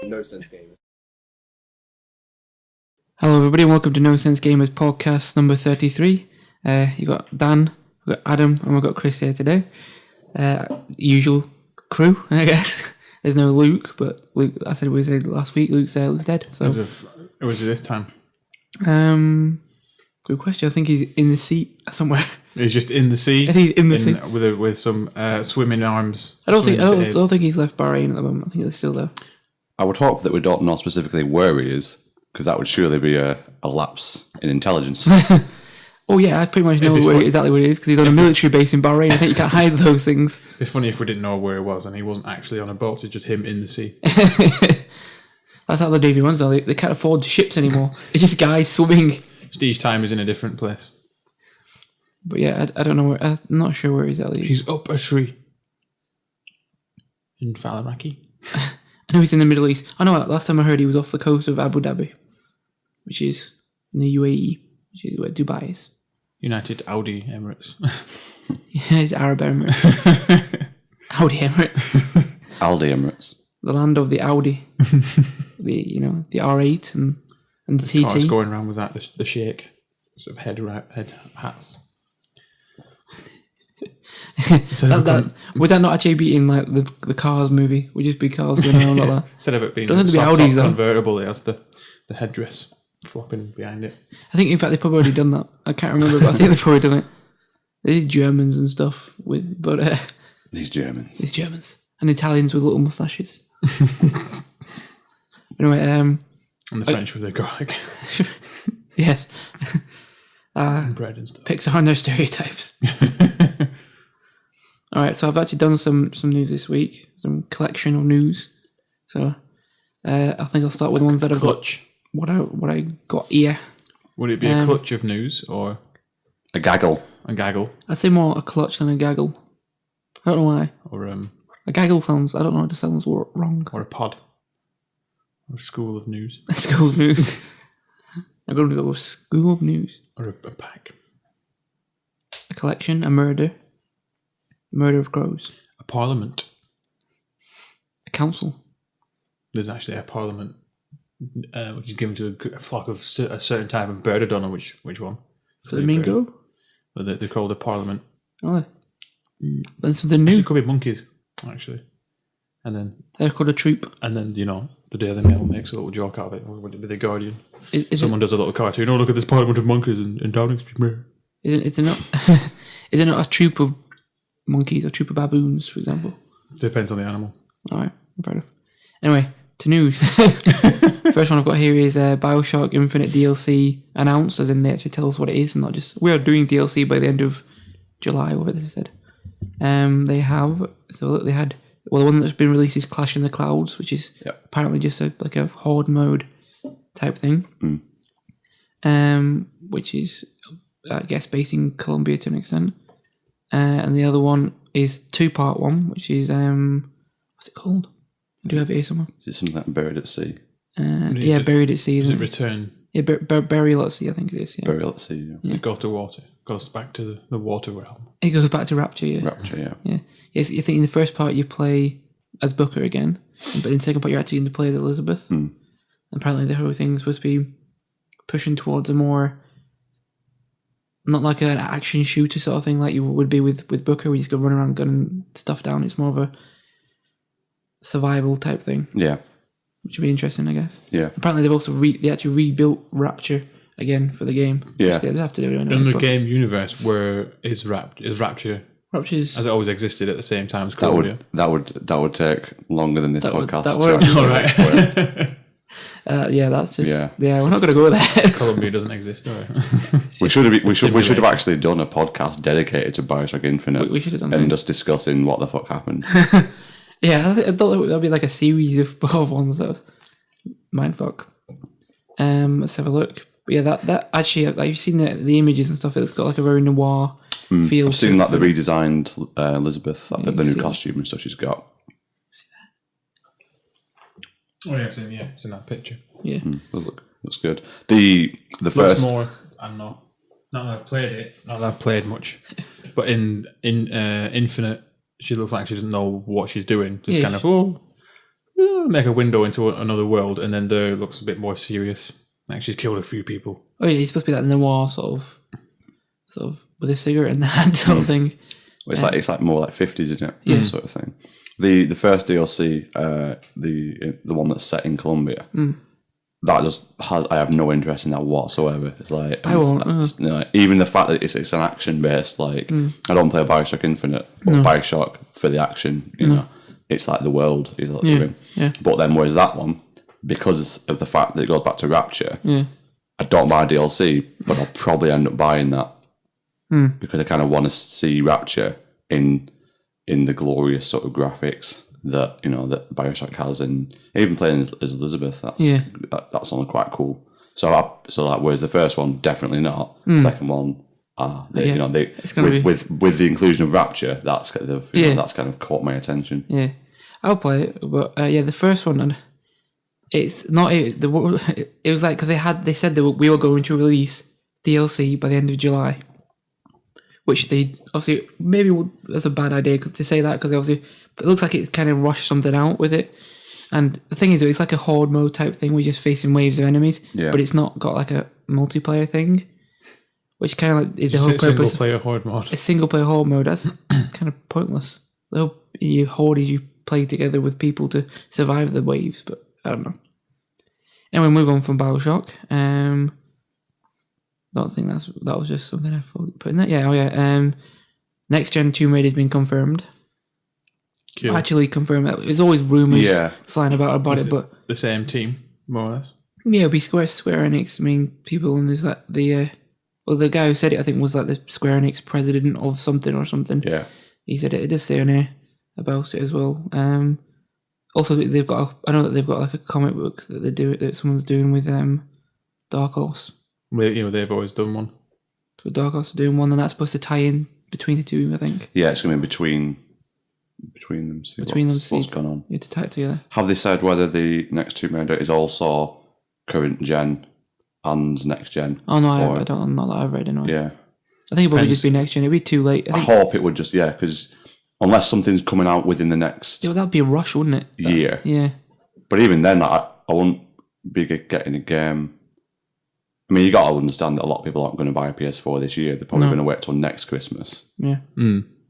NoSenseGamers. Hello everybody and welcome to NoSenseGamers Podcast number 33. You got Dan, we've got Adam and we've got Chris here today. Usual crew, I guess. There's no Luke, but Luke, I said we said last week, Luke's dead. So It was this time. Good question. I think he's in the sea somewhere. He's just in the sea. I think he's in the sea with some swimming arms. I don't think he's left Bahrain at the moment. I think he's still there. I would hope that we don't know specifically where he is, because that would surely be a lapse in intelligence. Oh yeah, I pretty much know exactly where he is, because he's on a military base in Bahrain. I think you can't hide those things. It'd be funny if we didn't know where he was and he wasn't actually on a boat. It's just him in the sea. That's how the Navy runs though. They can't afford ships anymore. It's just guys swimming. Just each time he's in a different place. But yeah, I don't know where. I'm not sure where he's at least. He's up a tree. In Falaraki. I know he's in the Middle East. I know. Last time I heard he was off the coast of Abu Dhabi, which is in the UAE, which is where Dubai is. United Audi Emirates. Yeah, it's Arab Emirates. Audi Emirates. Aldi Emirates. The land of the Audi. the R8 and the TT. Cars going around with that, the shake, sort of head hats. Would that not actually be in like the Cars movie? Would just be cars going around like that? Instead of it being a Audis convertible, it has the headdress flopping behind it. I think in fact they've probably already done that. I can't remember, but I think they've probably done it. They did Germans and stuff These Germans and Italians with little moustaches. Anyway, and the French with their garlic. Yes. And bread and stuff. Pixar and their stereotypes. Alright, so I've actually done some news this week, some collection of news. So I think I'll start with the ones that I've got. What I got here. Would it be a clutch of news or a gaggle? A gaggle. I'd say more a clutch than a gaggle. I don't know why. Or a gaggle sounds, I don't know, it just sounds wrong. Or a pod. Or a school of news. A school of news. I'm going to go with school of news. Or a pack. A collection, a murder. Murder of crows. A parliament. A council. There's actually a parliament which is given to a flock of a certain type of bird. I don't know which one. Flamingo? But they're called a parliament. Oh, then something new. It could be monkeys, actually. And then they're called a troop. And then, the Daily Mail makes a little joke out of it. Would it be the Guardian? Someone does a little cartoon. Oh, look at this parliament of monkeys in Downing Street. Is it not a troop of monkeys or troop of baboons, for example? Depends on the animal. Alright, fair enough. Anyway, to news. First one I've got here is Bioshock Infinite DLC announced, as in they actually tell us what it is and not just, we are doing DLC by the end of July, whatever this said. They had the one that's been released is Clash in the Clouds, which is apparently just a horde mode type thing. Which is, I guess, based in Colombia to an extent. And the other one is 2-part one, which is, what's it called? Do you have it here somewhere? Is it something like Buried at Sea? Buried at Sea. Does it return? Yeah, Burial at Sea, I think it is. Yeah. Burial at Sea, yeah. It goes to water. Goes back to the water realm. It goes back to Rapture, yeah. Rapture, yeah. Yes, you think in the first part you play as Booker again, but in the second part you're actually going to play as Elizabeth. And apparently the whole thing is supposed to be pushing towards a more, not like an action shooter sort of thing like you would be with Booker, where you just go run around gunning stuff down. It's more of a survival type thing. Yeah. Which would be interesting, I guess. Yeah. Apparently they've also they actually rebuilt Rapture again for the game. Yeah. They have to do it anyway, in the game universe, where is Rapture? Rapture's, as it always existed at the same time as Colombia. That would take longer than this podcast. That's just we're not going to go there. Colombia doesn't exist. No. we should have actually done a podcast dedicated to Bioshock Infinite. We should have done and just discussing what the fuck happened. Yeah, I thought that'd be like a series of ones. That was mindfuck. Let's have a look. But yeah, that actually, like, you've seen the images and stuff. It's got like a very noir feel. I've seen like the redesigned Elizabeth, the new costume and stuff she's got. See that? Oh yeah, it's in that picture. Yeah, looks good. The first more and not. Not that I've played it. Not that I've played much. But in Infinite, she looks like she doesn't know what she's doing. Just kind of, make a window into another world, and then there looks a bit more serious. Like she's killed a few people. Oh yeah, he's supposed to be that noir sort of with a cigarette in the hand sort of thing. Well, it's like more like 50s, isn't it? Yeah, sort of thing. The first DLC, the one that's set in Colombia, that just has. I have no interest in that whatsoever. It's like I won't. Even the fact that it's an action based. Like I don't play Bioshock Infinite, but Bioshock for the action. You know, it's like the world. You know, But then whereas that one, because of the fact that it goes back to Rapture, I don't buy DLC, but I'll probably end up buying that because I kind of want to see Rapture in the glorious sort of graphics that that Bioshock has, and even playing as Elizabeth, that's only quite cool. So whereas the first one definitely not, the second one, with the inclusion of Rapture, that's kind of that's kind of caught my attention. Yeah, I'll play it, but the first one, and it's not it was like because they said that we were going to release DLC by the end of July. Which they obviously that's a bad idea to say that because obviously it looks like it kind of rushed something out with it. And the thing is, it's like a horde mode type thing. We're just facing waves of enemies, but it's not got like a multiplayer thing, which kind of like is the whole purpose. Single player horde mode. A single player horde mode. That's kind of pointless. You play together with people to survive the waves, but I don't know. Anyway, move on from Bioshock. Don't think that was just something I put in there. Yeah, next gen Tomb Raider has been confirmed. Cool. Actually confirmed. There's always rumours flying about it, but the same team, more or less. Yeah, it'll be Square Enix. I mean, people, and there's like the guy who said it, I think, was like the Square Enix president of something or something. Yeah, he said it. It does say on here about it as well. Also, I know that they've got like a comic book that someone's doing with Dark Horse. They've always done one. So Dark Horse are doing one, and that's supposed to tie in between the two, I think. Yeah, it's going to be between them. What's going on? You have to tie it together. Have they said whether the next Tomb Raider is also current gen and next gen? Oh no, I don't. Not that I've read anyway. Yeah, I think it would just be next gen. It'd be too late. I hope it would just because unless something's coming out within the next that'd be a rush, wouldn't it? Year. Yeah. But even then, I won't be getting a game. I mean, you got to understand that a lot of people aren't going to buy a PS4 this year. They're probably going to wait till next Christmas. Yeah.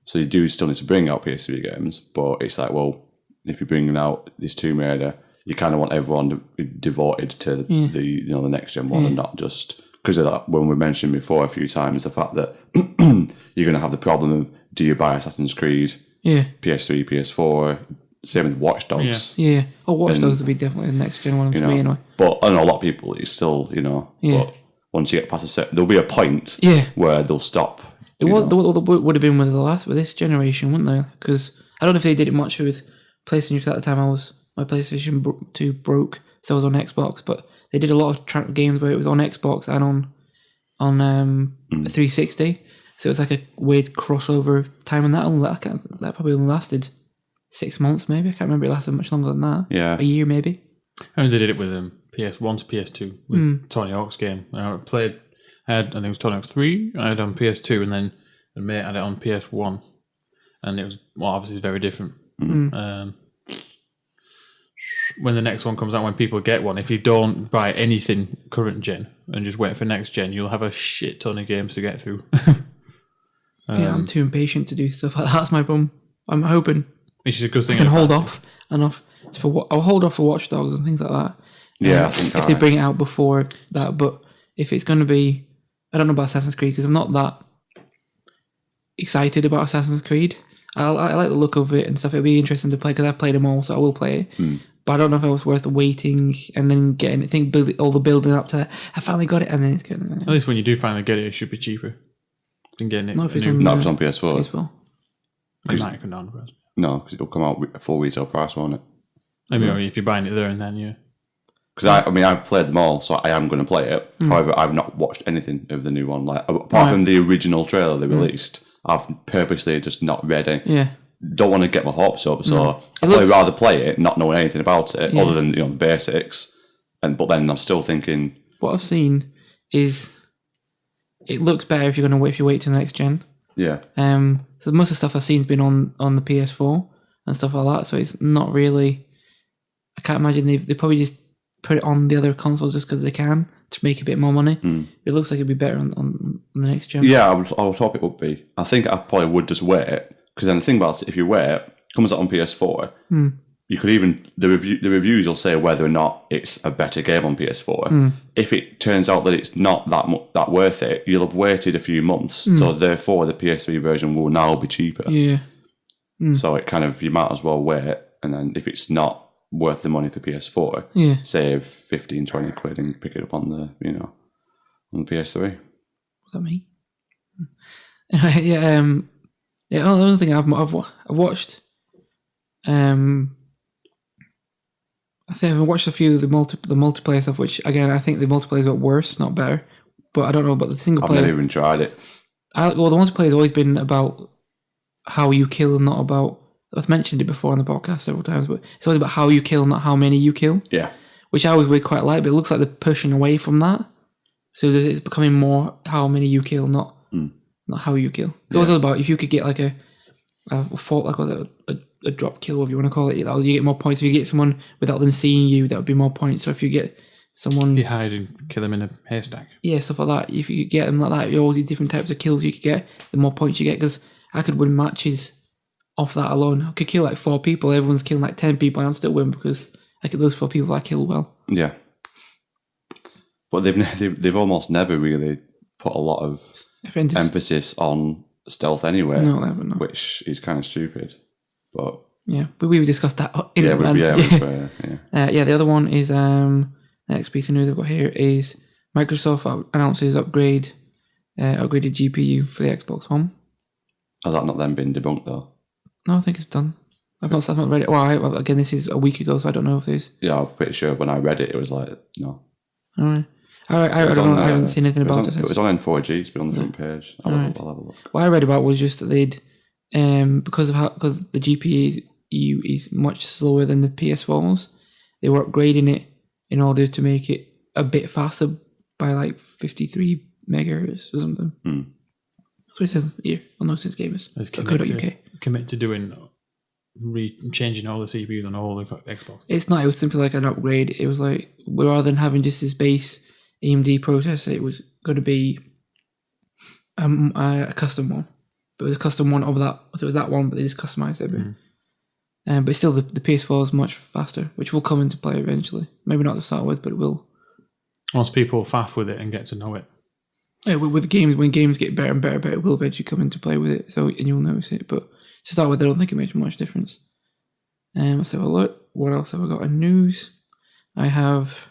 So you do still need to bring out PS3 games, but it's like, well, if you're bringing out this Tomb Raider, you kind of want everyone to be devoted to the next gen one, and not just because of that. When we mentioned before a few times the fact that you're going to have the problem of do you buy Assassin's Creed, PS3, PS4. Same with Watch Dogs. Yeah. Watch Dogs would be definitely the next gen one for me anyway. But I know a lot of people, it's still, but once you get past a certain, there'll be a point where they'll stop. There would have been with this generation, wouldn't there? Because I don't know if they did it much with PlayStation, because at the time my PlayStation 2 broke, so I was on Xbox, but they did a lot of games where it was on Xbox and on 360, so it's like a weird crossover time, and that probably only lasted 6 months, maybe. I can't remember. It lasted much longer than that. Yeah. A year, maybe. I mean, they did it with PS1 to PS2 with Tony Hawk's game. I think it was Tony Hawk's 3. I had it on PS2, and then a mate had it on PS1. And it was, obviously very different. When the next one comes out, when people get one, if you don't buy anything current gen and just wait for next gen, you'll have a shit ton of games to get through. I'm too impatient to do stuff like that. That's my problem. I'm hoping which is a good thing. I can hold off enough. I'll hold off for Watch Dogs and things like that. Yeah, if they bring it out before that. But if it's going to be, I don't know about Assassin's Creed because I'm not that excited about Assassin's Creed. I like the look of it and stuff. It'll be interesting to play because I've played them all, so I will play it. But I don't know if it was worth waiting and then getting it. All the building up to that. I finally got it, and then it's getting. At least when you do finally get it, it should be cheaper than getting it. Not if it's on PS4. It might come down the price. No, because it'll come out at full retail price, won't it? I mean, if you're buying it there and then, Because I've played them all, so I am going to play it. However, I've not watched anything of the new one. Like apart from the original trailer they released, I've purposely just not read it. Yeah. Don't want to get my hopes up, so I'd rather play it, not knowing anything about it, other than the basics. But then I'm still thinking. What I've seen is it looks better if you wait till the next gen. Yeah. So most of the stuff I've seen has been on the PS4 and stuff like that. So it's not really. I can't imagine they probably just put it on the other consoles just because they can to make a bit more money. It looks like it'd be better on the next gen. Yeah, I would hope it would be. I think I probably would just wait, because then the thing about it, if you wait, it comes out on PS4. You could even the reviews will say whether or not it's a better game on PS4. If it turns out that it's not that worth it, you'll have waited a few months. So therefore, the PS3 version will now be cheaper. Yeah. So it kind of, you might as well wait, and then if it's not worth the money for PS4, save 15, 20 quid and pick it up on the on the PS3. What's that mean? Yeah. The other thing I've watched. I think I've watched a few of the multiplayer stuff, which again I think the multiplayer's got worse, not better. But I don't know about the single player. I've never even tried it. The multiplayer's always been about how you kill, and not about. I've mentioned it before on the podcast several times, but it's always about how you kill, not how many you kill. Yeah. Which I always quite like, but it looks like they're pushing away from that. So it's becoming more how many you kill, not how you kill. It's always about if you could get like a drop kill, whatever you want to call it, you get more points. If you get someone without them seeing you, that would be more points. So if you get someone... You hide and kill them in a haystack. Yeah, stuff like that. If you get them like that, all these different types of kills you could get, the more points you get. Because I could win matches off that alone. I could kill like 4 people, everyone's killing like 10 people, and I'd still win because I get those 4 people I kill well. Yeah. But they've almost never really put a lot of emphasis on stealth anyway. No, they haven't. No. Which is kind of stupid. But yeah, but we've discussed that. The other one is the next piece of news I've got here is Microsoft announces upgraded GPU for the Xbox One. Has that not then been debunked though? No, I think it's done. I've not read it. Well, again, this is a week ago, so I don't know if there's. Yeah, I'm pretty sure when I read it was like no. All right. I don't know. I haven't seen anything about it. It was on N4G. It's been on the front page. I'll have a look. What I read about was just that they'd because the GPU is much slower than the PS4s, they were upgrading it in order to make it a bit faster by like 53 megahertz or something. That's what it says here on NoSenseGamers.co.uk. Commit to doing changing all the CPUs on all the Xbox. It's not. It was simply like an upgrade. It was like rather than having just this base AMD processor, it was going to be a custom one. But it was a custom one of that. It was that one, but they just customized it. But still, the PS4 is much faster, which will come into play eventually. Maybe not to start with, but it will. Once people faff with it and get to know it. Yeah, with games, when games get better and better, it will eventually come into play with it. So and you'll notice it. But to start with, I don't think it makes much difference. Let's have a look. What else have I got in news? I have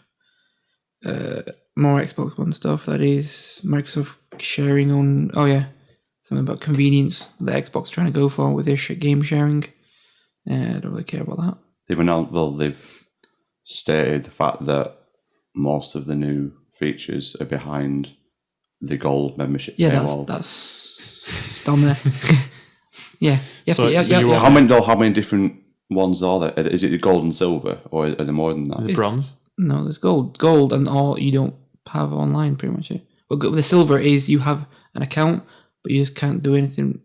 more Xbox One stuff. That is Microsoft sharing on. Oh yeah, something about convenience the Xbox trying to go for with their game sharing. I don't really care about that. They've stated the fact that most of the new features are behind the gold membership paywall. That's down there. Yeah. How many different ones are there? Is it the gold and silver, or are there more than that? The bronze? No, there's gold, and all you don't have online pretty much. Yeah. But the silver is you have an account, but you just can't do anything.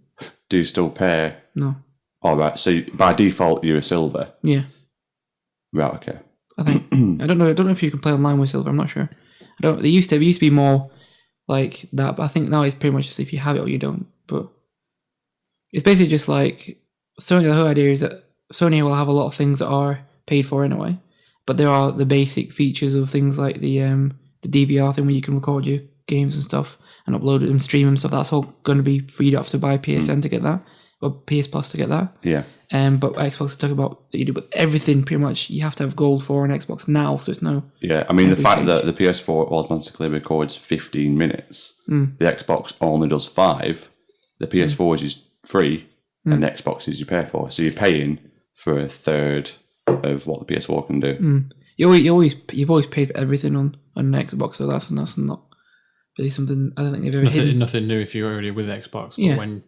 Do you still pay? No. All right. So by default, you're a silver. Yeah. Right. Okay. I think I don't know if you can play online with silver. I'm not sure. It used to be more like that, but I think now it's pretty much just if you have it or you don't. But it's basically just like Sony. The whole idea is that Sony will have a lot of things that are paid for anyway, but there are the basic features of things like the DVR thing where you can record your games and stuff and upload it and stream them stuff. That's all going to be free. You don't have to buy PSN to get that or PS Plus to get that. Yeah. But Xbox is talking about that you do, but everything pretty much you have to have gold for on Xbox now, so it's no. Yeah, I mean the fact that the PS4 automatically records 15 minutes, the Xbox only does 5. The PS4 is just free, and the Xbox is you pay for. So you're paying for a third of what the PS4 can do. You've always paid for everything on an Xbox, so that's not really something I don't think they've ever hidden. Nothing new if you're already with Xbox. But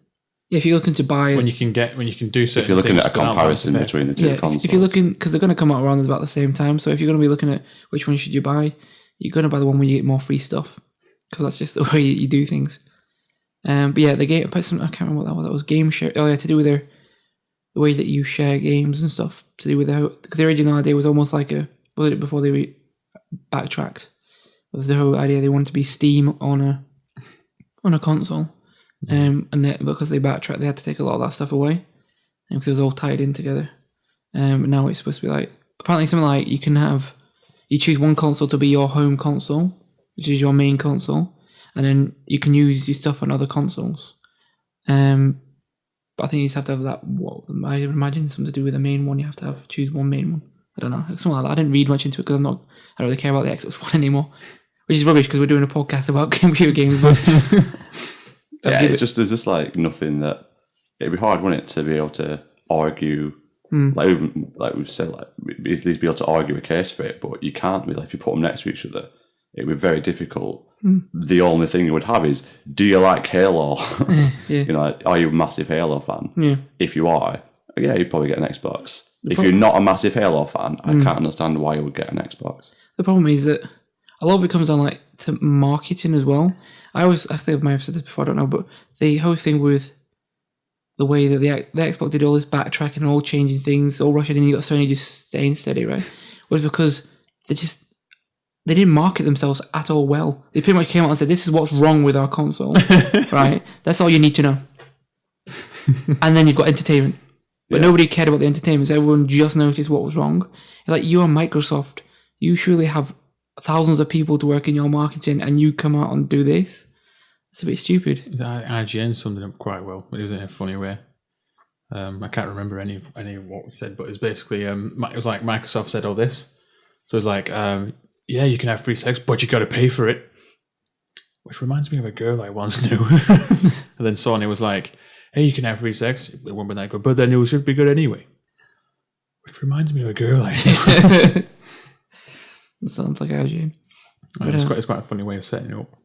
if you're looking to buy... When you can do certain things... If you're looking at a comparison between the two consoles. If you're looking... Because they're going to come out around about the same time, so if you're going to be looking at which one should you buy, you're going to buy the one where you get more free stuff. because that's just the way you do things. But yeah, the game. I can't remember what that was. That was game share. Oh yeah, to do with the way that you share games and stuff. To do with because the original idea was almost like was it before they backtracked? It was the whole idea they wanted to be Steam on a console, and because they backtracked, they had to take a lot of that stuff away, because it was all tied in together. Now it's supposed to be like apparently something like you choose one console to be your home console, which is your main console, and then you can use your stuff on other consoles. But I think you just have to have that. What I imagine something to do with the main one. You have to choose one main one. I don't know, something like that. I didn't read much into it because I don't really care about the Xbox One anymore, which is rubbish because we're doing a podcast about computer games. But there's just like nothing that it'd be hard, wouldn't it, to be able to argue. Like we've said, like at least be able to argue a case for it, but you can't really. If you put them next to each other, it would be very difficult. The only thing you would have is, do you like Halo? Yeah. You know, are you a massive Halo fan? Yeah. If you are, yeah, you'd probably get an Xbox. If you're not a massive Halo fan, I can't understand why you would get an Xbox. The problem is that a lot of it comes down like to marketing as well. I think I might have said this before, I don't know, but the whole thing with the way that the Xbox did all this backtracking and all changing things, all rushing, and you got Sony just staying steady, right? Was because they didn't market themselves at all well. They pretty much came out and said, this is what's wrong with our console, right? That's all you need to know. And then you've got entertainment. But nobody cared about the entertainment, so everyone just noticed what was wrong. Like, you are Microsoft. You surely have thousands of people to work in your marketing, and you come out and do this? It's a bit stupid. IGN summed it up quite well, but it was in a funny way. I can't remember any of what we said, but it's basically, it was like Microsoft said all this. So it's like, yeah, you can have free sex, but you got to pay for it. Which reminds me of a girl I once knew. And then Sony was like, hey, you can have free sex. It won't be that good, but then it should be good anyway. Which reminds me of a girl I knew. It sounds like IGN. It's quite a funny way of setting it up.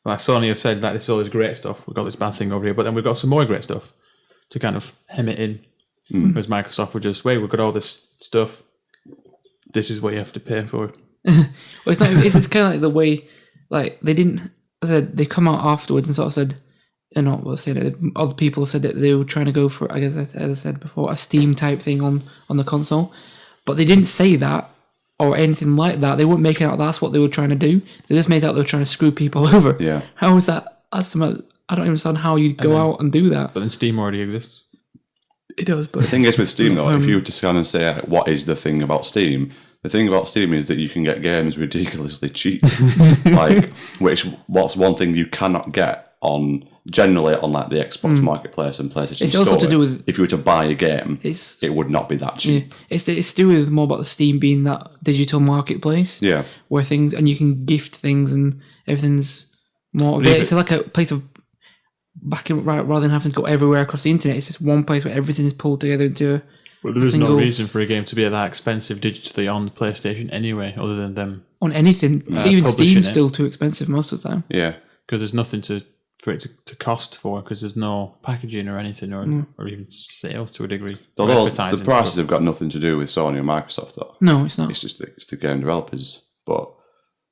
Like Sony have said that this is all this great stuff. We've got this bad thing over here, but then we've got some more great stuff to kind of hem it in. Whereas Microsoft were just, wait, we've got all this stuff. This is what you have to pay for. Well, it's not. It's kind of like the way, like they didn't. I said they come out afterwards and sort of said, other people said that they were trying to go for, I guess as I said before, a Steam type thing on the console, but they didn't say that or anything like that. They weren't making out that's what they were trying to do. They just made out they were trying to screw people over. Yeah. How is that? I don't understand how you go out and do that. But then Steam already exists. It does, but the thing is with Steam though, if you were to kind of say what is the thing about Steam. The thing about Steam is that you can get games ridiculously cheap. What's one thing you cannot get generally on like the Xbox Marketplace and PlayStation it's Store. Also to do with, if you were to buy a game, it would not be that cheap. Yeah. It's to do with more about the Steam being that digital marketplace. Yeah. Where things, and you can gift things and everything's more. It's like a place of rather than having to go everywhere across the internet. It's just one place where everything is pulled together into. Well, there is no reason for a game to be that expensive digitally on the PlayStation anyway, other than them on anything. Even Steam's still too expensive most of the time. Yeah, because there's nothing for it to cost for, because there's no packaging or anything, or even sales to a degree. Although the prices have got nothing to do with Sony and Microsoft, though. No, it's not. It's just the game developers, but.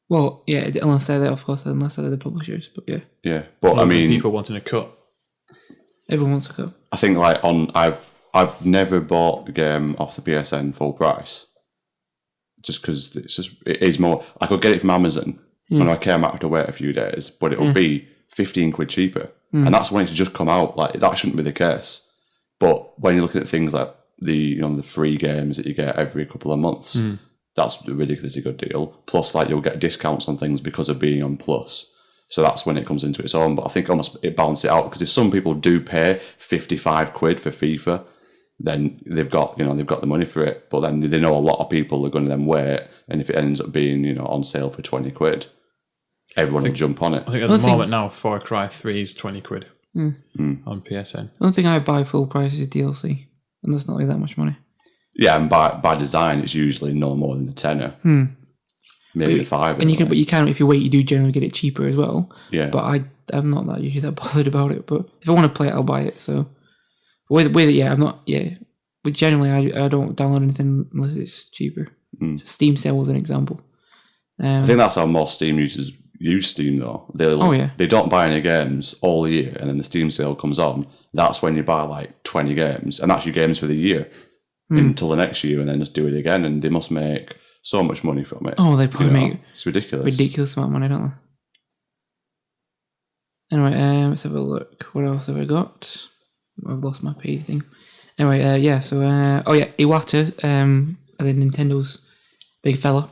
Well, yeah, unless they're the publishers, but yeah. Yeah, but I mean, people wanting a cut. Everyone wants a cut. I think I've never bought a game off the PSN full price, just because it is more. I could get it from Amazon, and I might have to wait a few days, but it will be £15 cheaper, and that's when it's just come out. Like that shouldn't be the case, but when you're looking at things like the free games that you get every couple of months, that's a ridiculously good deal. Plus, like you'll get discounts on things because of being on Plus. So that's when it comes into its own. But I think almost it balances it out, because if some people do pay £55 for FIFA, then they've got the money for it. But then they know a lot of people are going to then wait, and if it ends up being on sale for £20, everyone will jump on it. I think at the moment now, Far Cry 3 is £20 on PSN. The only thing I buy full price is DLC, and that's not really that much money. Yeah, and by design, it's usually no more than a tenner. Maybe a $5. And you can, if you wait, you do generally get it cheaper as well. Yeah. But I'm not that usually that bothered about it. But if I want to play it, I'll buy it. So with it, I'm not. Yeah. But generally, I don't download anything unless it's cheaper. Steam sale was an example. I think that's how most Steam users use Steam though. They don't buy any games all year, and then the Steam sale comes on. That's when you buy like 20 games, and that's your games for the year until the next year, and then just do it again. And they must make so much money from it. Oh, they probably make it's ridiculous. Ridiculous amount of money, don't they? Anyway, let's have a look. What else have I got? I've lost my page thing. Anyway, so Iwata, the Nintendo's big fella,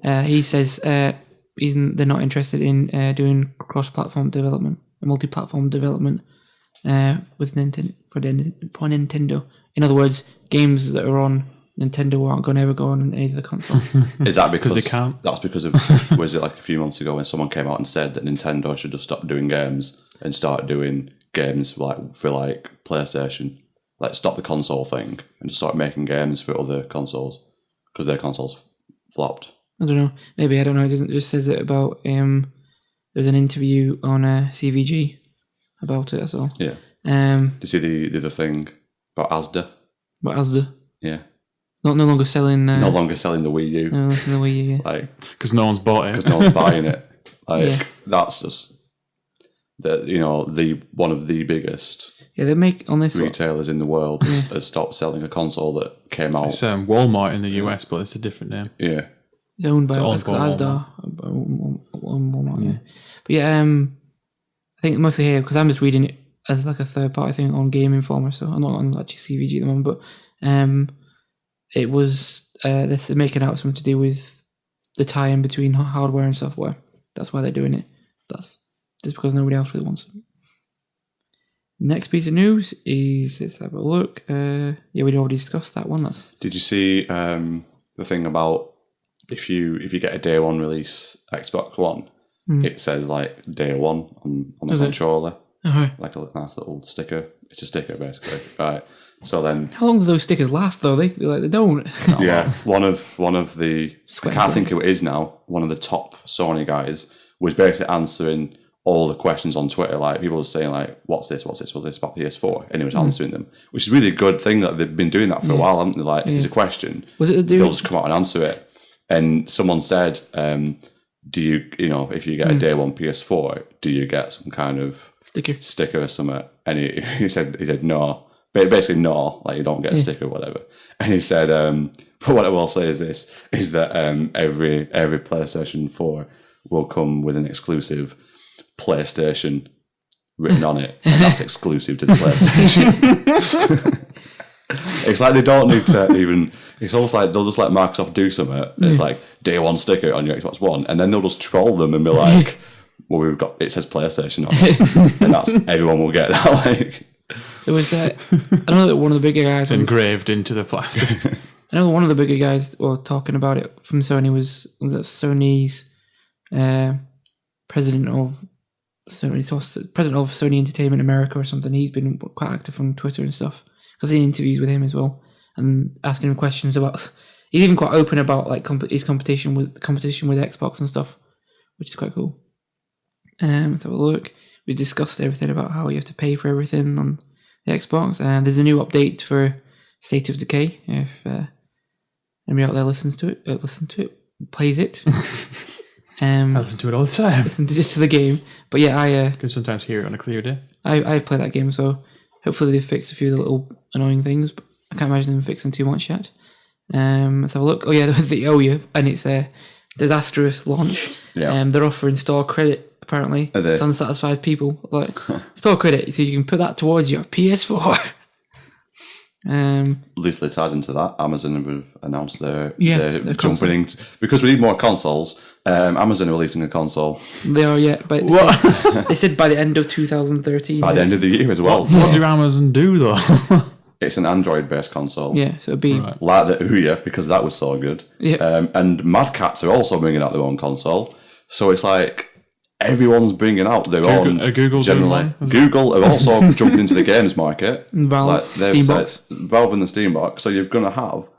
he says they're not interested in doing cross-platform development, multi-platform development with Nintendo for Nintendo. In other words, games that are on Nintendo aren't going to ever go on any of the consoles. Is that because they can't? That's because of was it like a few months ago when someone came out and said that Nintendo should just stop doing games and start doing games for PlayStation, like stop the console thing and just start making games for other consoles because their consoles flopped. I don't know. Maybe, I don't know. It just says it about there's an interview on CVG about it. That's all. Yeah. Did you see the other thing about Asda? About Asda? Yeah. No longer selling. No longer selling the Wii U. No, the Wii U. Yeah. Like because no one's bought it. Because no one's buying it. Like that's just the one of the biggest. Yeah, they make on this retailers in the world has stopped selling a console that came out. It's Walmart in the US, but it's a different name. Yeah. It's owned by Asda. Walmart, yeah. But yeah, I think mostly here because I'm just reading it as like a third party thing on Game Informer, so I'm not on actually CVG at the moment. But it was they're making out something to do with the tie-in between hardware and software. That's why they're doing it. That's just because nobody else really wants it. Next piece of news is, let's have a look. We'd already discussed that one. Did you see the thing about if you get a day one release Xbox One, it says like day one on the controller, like a nice little sticker. It's a sticker basically, right? So then, how long do those stickers last though? They don't. Yeah, one of the I can't think who it is now. One of the top Sony guys was basically answering all the questions on Twitter, like people were saying like, what's this about PS4? And he was answering them, which is really a good thing that they've been doing that for a while, haven't they? Like, if there's a question, they'll just come out and answer it. And someone said, do you if you get a day one PS4, do you get some kind of sticker or something? And he said no. But basically no, like you don't get a sticker or whatever. And he said, but what I will say is this, is that every PlayStation 4 will come with an exclusive PlayStation written on it, and that's exclusive to the PlayStation. It's like they don't need to even. It's almost like they'll just let Microsoft do something. And it's like day one sticker on your Xbox One, and then they'll just troll them and be like, "Well, it says PlayStation on it," and that's everyone will get that. Like there was, I know that one of the bigger guys engraved into the plastic. I know one of the bigger guys talking about it from Sony was Sony's president of Sony Entertainment America or something. He's been quite active on Twitter and stuff. I've seen interviews with him as well and asking him questions about. He's even quite open about like his competition with Xbox and stuff, which is quite cool. Let's have a look. We discussed everything about how you have to pay for everything on the Xbox. There's a new update for State of Decay. If anybody out there listens to it, plays it. I listen to it all the time. Just to the game. But yeah, I can sometimes hear it on a clear day. I play that game, so hopefully they fix a few of the little annoying things, but I can't imagine them fixing too much yet. Let's have a look. Oh yeah, the OYA, and it's a disastrous launch. Yeah. They're offering store credit apparently to unsatisfied people. Like store credit, so you can put that towards your PS4. Loosely tied into that, Amazon have announced they're jumping into, because we need more consoles. Amazon are releasing a console. They are, yeah, but they said by the end of 2013. By the end of the year as well. What do Amazon do though? It's an Android-based console. Yeah, so it'd be like the Ouya, because that was so good. Yeah. And Mad Cats are also bringing out their own console, so it's like everyone's bringing out their own. Google generally, Google are also jumping into the games market. Valve, like Steambox. Valve and the Steambox. So you're going to have,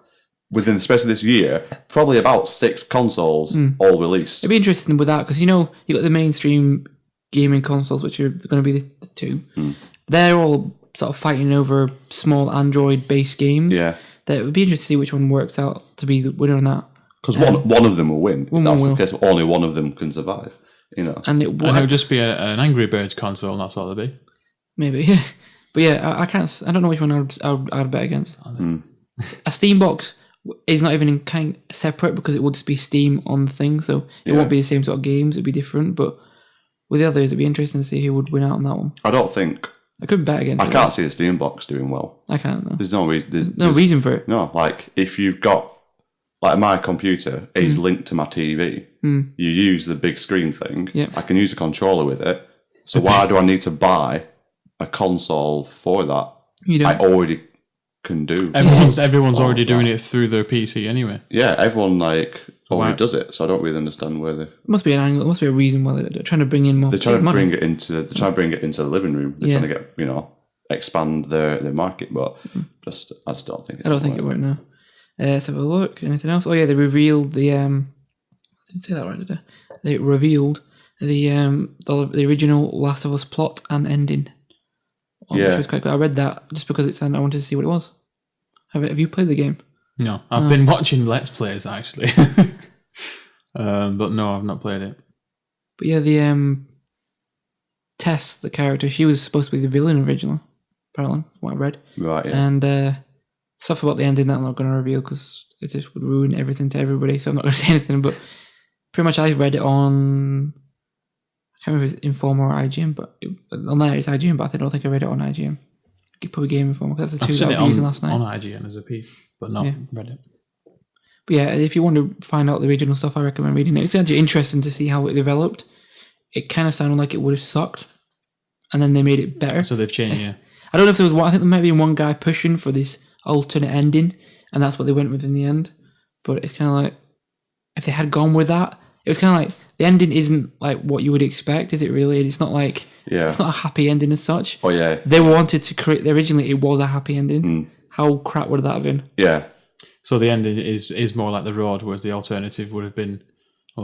within the space of this year, probably about 6 consoles all released. It'd be interesting with that because you got the mainstream gaming consoles, which are going to be the 2. They're all sort of fighting over small Android-based games. Yeah, that would be interesting to see which one works out to be the winner on that. Because one of them will win. That's the case. Only one of them can survive. And it would just be an Angry Birds console, and that's all it'd be. Maybe, yeah. But yeah, I can't. I don't know which one I'd bet against. A Steam box is not even kind separate because it would just be Steam on the thing, so it won't be the same sort of games. It'd be different, but with the others, it'd be interesting to see who would win out on that one. I don't think I couldn't bet against. I can't see the Steam box doing well. I can't. No. There's no reason. There's no reason for it. No, like if you've got my computer is linked to my TV. You use the big screen thing. I can use a controller with it. So why do I need to buy a console for that? I already can do. Everyone's already doing it through their PC anyway. Yeah, everyone already does it. So I don't really understand where they. Must be an angle. It must be a reason why they're trying to bring in more. They're trying to bring it into. They're trying to bring it into the living room. They're trying to get expand their market, but I just don't think. I don't think it won't now. Let's have a look. Anything else? Oh yeah, they revealed the. I didn't say that right, did I? They revealed the original Last of Us plot and ending. Which was quite good. I read that just because I wanted to see what it was. Have you played the game? No, I've been watching Let's Plays actually, but no, I've not played it. But yeah, the Tess, the character, she was supposed to be the villain originally, apparently, from what I read. Right. Yeah. And stuff about the ending that I'm not going to reveal because it just would ruin everything to everybody. So I'm not going to say anything. But pretty much, I read it on. I can't remember if it's Informer or IGN, but on there it's IGN. But I don't think I read it on IGN. Probably Game Informer because that's the two that I was using last night. On IGN as a piece, but not read it. But yeah, if you want to find out the original stuff, I recommend reading it. It's actually interesting to see how it developed. It kind of sounded like it would have sucked, and then they made it better. So they've changed, yeah. I don't know if there was one. I think there might be one guy pushing for this alternate ending, and that's what they went with in the end. But it's kind of like if they had gone with that, it was kind of like the ending isn't like what you would expect, is it really? It's not like it's not a happy ending as such. Oh yeah, they wanted to create. Originally, it was a happy ending. How crap would that have been? Yeah. So the ending is more like The Road, whereas the alternative would have been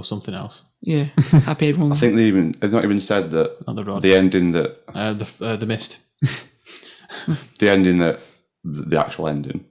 something else. Yeah, happy everyone. I think they've not even said that. Not The Road. The ending that the Mist. The ending that the actual ending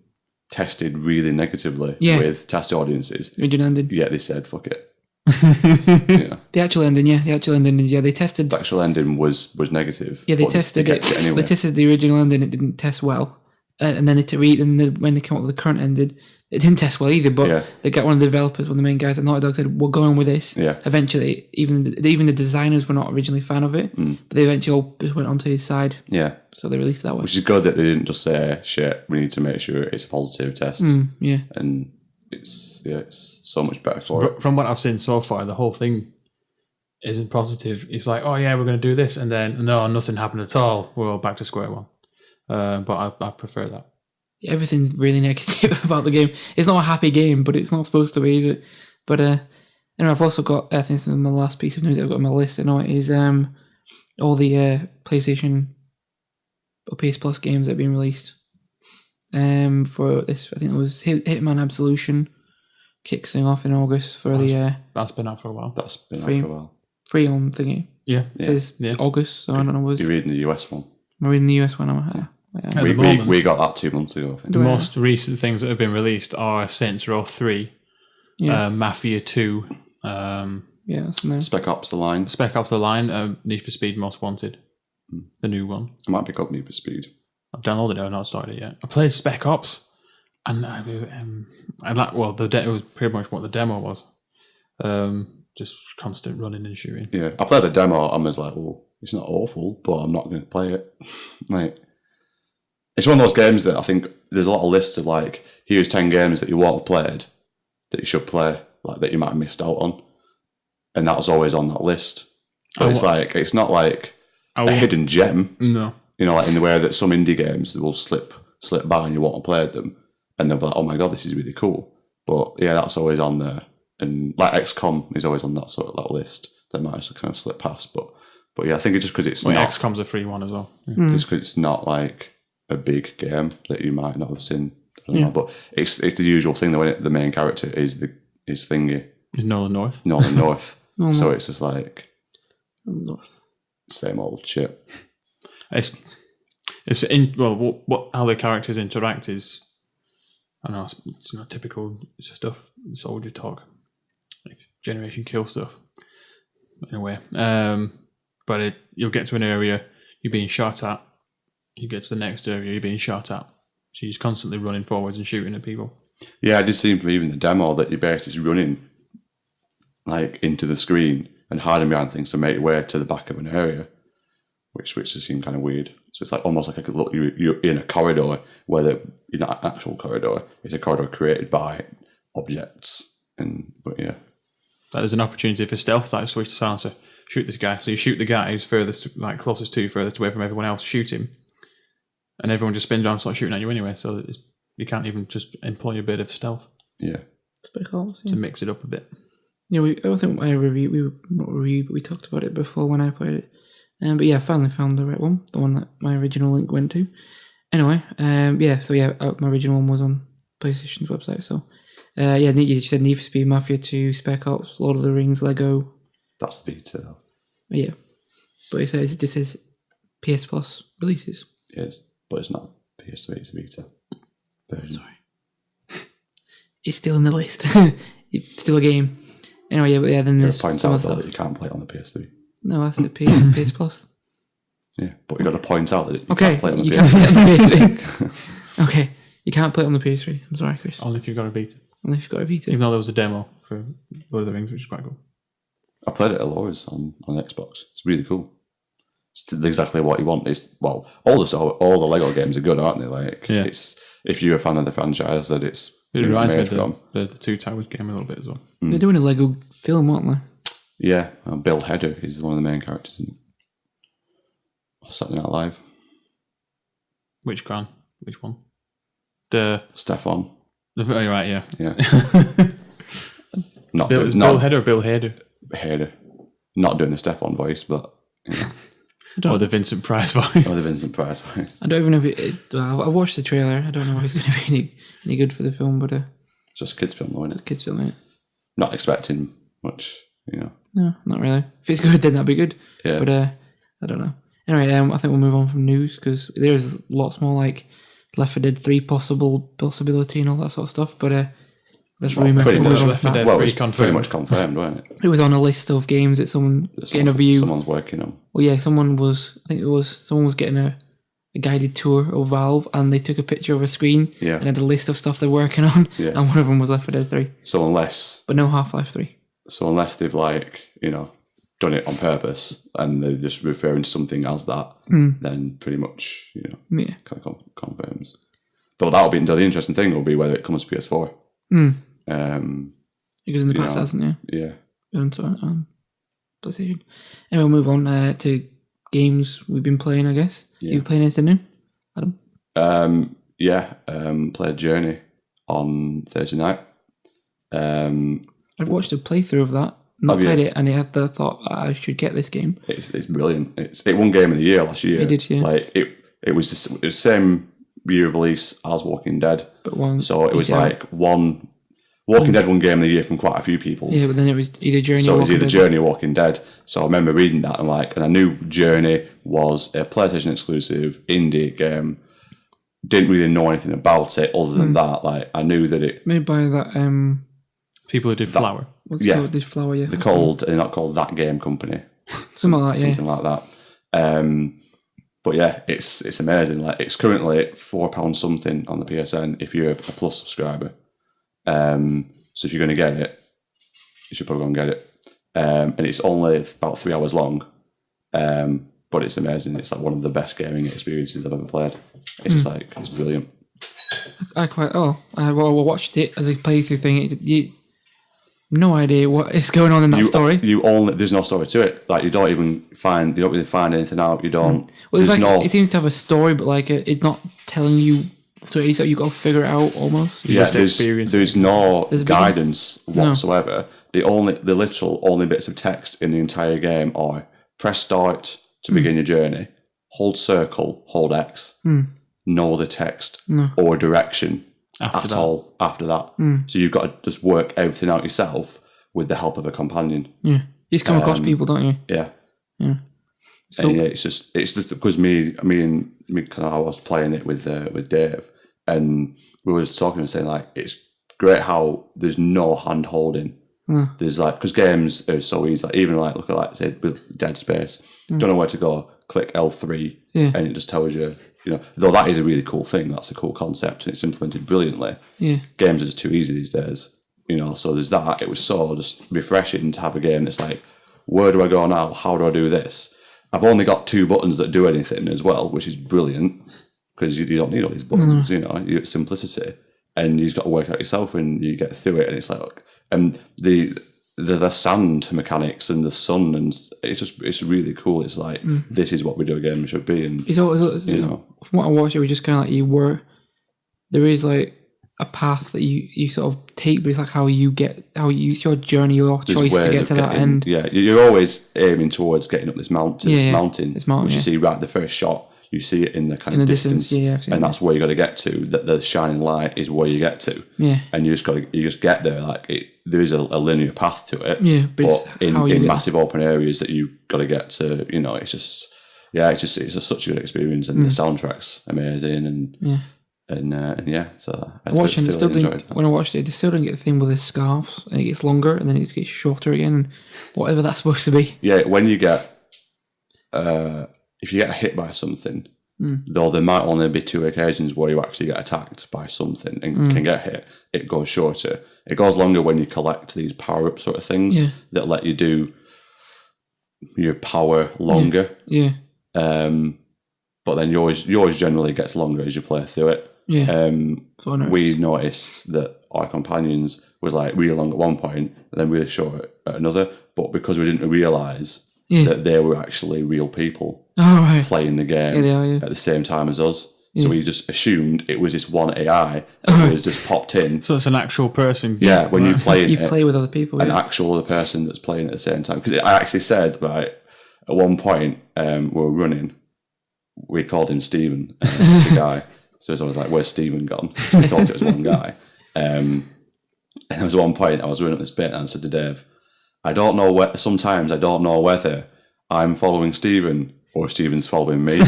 tested really negatively with test audiences. Original ending. Yeah, they said fuck it. The actual ending, they tested. The actual ending was negative. Yeah, they tested it. Anyway. They tested the original ending. It didn't test well, and then when they came up with the current ending, it didn't test well either. But they got one of the developers, one of the main guys at Naughty Dog, said, "We're going with this." Yeah. Eventually, even the designers were not originally a fan of it, but they eventually all just went onto his side. Yeah. So they released that one. Which is good that they didn't just say, "Shit, we need to make sure it's a positive test." Yeah. And it's so much better for it. From what I've seen so far, the whole thing isn't positive. It's like, oh yeah, we're going to do this, and then no, nothing happened at all. We're all back to square one. But I prefer that. Yeah, everything's really negative about the game. It's not a happy game, but it's not supposed to be, is it? But anyway, I've also got. I think this is my last piece of news I've got on my list. I know it is all the PlayStation or PS Plus games that have been released. For this, I think it was Hitman Absolution kicks thing off in August for that's been out for a while. That's been out for a while. Free on thingy. Yeah, it says August. So I don't know. You're reading the US one. I'm reading the US one. We got that 2 months ago. I think. The most recent things that have been released are Saints Row 3, Mafia 2, that's nice. Spec Ops: The Line. Spec Ops: The Line, Need for Speed Most Wanted, the new one. I might pick up Need for Speed. I've downloaded it. I've not started it yet. I played Spec Ops, and I like. Well, it was pretty much what the demo was. Just constant running and shooting. Yeah, I played the demo. I was like, well, it's not awful, but I'm not going to play it. It's one of those games that I think there's a lot of lists of like, here's 10 games that you won't have played that you should play, like that you might have missed out on, and that was always on that list. But it's not like a hidden gem. No. Like in the way that some indie games will slip by and you won't have played them, and they'll be like, "Oh my god, this is really cool." But yeah, that's always on there, and like XCOM is always on that sort of that list that might just kind of slip past. But yeah, I think it's just because it's not. XCOM's a free one as well. Just because it's not like a big game that you might not have seen. I don't know, but it's the usual thing though. The main character is thingy. Is Nolan North. Nolan North. So it's just like North. Same old shit. How the characters interact is, I know it's not typical stuff, soldier talk, like Generation Kill stuff. anyway. But you'll get to an area, you're being shot at. You get to the next area, you're being shot at. So you're just constantly running forwards and shooting at people. Yeah, I did see from even the demo that you're basically running like into the screen and hiding behind things to make your way to the back of an area, which just seemed kind of weird. So it's like almost like you're in a corridor where you're not an actual corridor. It's a corridor created by objects. But yeah, there's an opportunity for stealth. Like switch to silencer, shoot this guy. So you shoot the guy who's furthest away from everyone else. Shoot him, and everyone just spins around and starts shooting at you anyway. So you can't even just employ a bit of stealth. Yeah, Spec Ops, to mix it up a bit. Yeah, I think we talked about it before when I played it. But yeah, I finally found the right one, the one that my original link went to. Anyway, my original one was on PlayStation's website. So, you said Need for Speed, Mafia 2, Spec Ops, Lord of the Rings, Lego. That's Vita though. Yeah, but it just says PS Plus releases. Yes, but it's not PS3, it's Vita version. Sorry, it's still in the list. It's still a game. Anyway, then there's point out though that you can't play it on the PS3. No, that's the PS Plus. Yeah, but you got to point out that you can't play it on the you PS3. Can't play it on the PS3. Okay, you can't play it on the PS3. I'm sorry, Chris. Only if you've got a Vita. Only if you've got a Vita. Even though there was a demo for Lord of the Rings, which is quite cool. I played it at Laura's on Xbox. It's really cool. It's exactly what you want. All the Lego games are good, aren't they? Like, it's if you're a fan of the franchise, that it reminds me of the Two Towers game a little bit as well. They're doing a Lego film, aren't they? Yeah, Bill Hader is one of the main characters in Saturday Night Live. Which one? The Stefan. Oh, you're right, yeah. Yeah. Bill Hader or Bill Hader? Hader. Not doing the Stefan voice, but... Or the Vincent Price voice. I don't even know if I watched the trailer. I don't know if it's going to be any good for the film, but... It's just a kids' film, though, isn't it? It's a kids' film, isn't it? Not expecting much, No, not really. If it's good, then that'd be good. Yeah. But I don't know. Anyway, I think we'll move on from news because there's lots more like Left 4 Dead 3 possibility and all that sort of stuff. But let's rumour. Pretty much Left 4 Dead 3 confirmed. Pretty much confirmed, wasn't it? It was on a list of games that someone getting a view. Someone's working on. Well, yeah, someone was getting a guided tour of Valve, and they took a picture of a screen and had a list of stuff they're working on, and one of them was Left 4 Dead 3. But no Half-Life 3. So unless they've done it on purpose and they're just referring to something as that, then pretty much kind of confirms. But the interesting thing will be whether it comes to PS4. Because in the past, hasn't it? Yeah. And so on PlayStation. Anyway, we'll move on to games we've been playing, I guess. Yeah. You playing anything new, Adam? Played Journey on Thursday night. I've watched a playthrough of that. Not played it, and I had the thought I should get this game. It's brilliant. It won Game of the Year last year. It did, yeah. Like it was the same year of release as Walking Dead. But one, so it was like one. Walking Dead won Game of the Year from quite a few people. Yeah, but then it was either Journey. So it was either Journey or Walking Dead. So I remember reading that and I knew Journey was a PlayStation exclusive indie game. Didn't really know anything about it other than that. Like I knew that it made by that people who did Flower. What's it called? Did Flower? Yeah. They're not called That Game Company. Something like that. Something like that. But yeah, it's amazing. Like it's currently £4 something on the PSN if you're a Plus subscriber. So if you're going to get it, you should probably go and get it. And it's only about 3 hours long. But it's amazing. It's like one of the best gaming experiences I've ever played. It's just it's brilliant. I watched it as a playthrough thing. No idea what is going on in that story. There's no story to it. Like you don't really find anything out. You don't. Well, it seems to have a story, but it's not telling you. So you got to figure it out almost. There's no guidance whatsoever. The literal only bits of text in the entire game are press start to begin your journey, hold circle, hold X. No other text or direction all after that. So you've got to just work everything out yourself with the help of a companion. Yeah, you just come across people, don't you? Yeah. So, it's just because me and I was playing it with Dave, and we were talking and saying it's great how there's no hand holding There's like, because games are so easy, like even like look at like say Dead Space, don't know where to go, click L3 and it just tells you, though that is a really cool thing, that's a cool concept and it's implemented brilliantly. Games are just too easy these days, so there's that. It was so just refreshing to have a game that's like, where do I go now, how do I do this? I've only got 2 buttons that do anything as well, which is brilliant because you don't need all these buttons, you simplicity, and you just got to work out yourself and you get through it. And it's like, and the sand mechanics and the sun, and it's really cool. It's like this is what video games should be. And from what I watched, it was just kind of like there is like a path that you sort of take, but it's like it's your journey, your choice to get to that end. Yeah, you're always aiming towards getting up this mountain. Which you see right the first shot, you see it in the kind of distance, and that's where you got to get to. That the shining light is where you get to. Yeah, and you just get there. Like there is a linear path to it. Yeah, but in massive open areas that you've got to get to. It's just it's such a good experience, and the soundtrack's amazing, and. So when I watched it, they still didn't get the thing with the scarves, and it gets longer, and then it gets shorter again, and whatever that's supposed to be. Yeah, when you get, if you get hit by something, though there might only be 2 occasions where you actually get attacked by something and can get hit, it goes shorter. It goes longer when you collect these power-up sort of things that let you do your power longer. Yeah. But then yours generally gets longer as you play through it. Yeah. We noticed that our companions was like really long at one point and then really short at another, but because we didn't realise that they were actually real people playing the game at the same time as us. So we just assumed it was this one AI that was just popped in. So it's an actual person. Yeah, when you play it, you play with other people. An actual other person that's playing at the same time. Because I actually said, right, at one point we were running, we called him Stephen, the guy. So I was like, where's Stephen gone? I thought it was one guy. And there was one point I was running up this bit and I said to Dave, sometimes I don't know whether I'm following Stephen or Stephen's following me.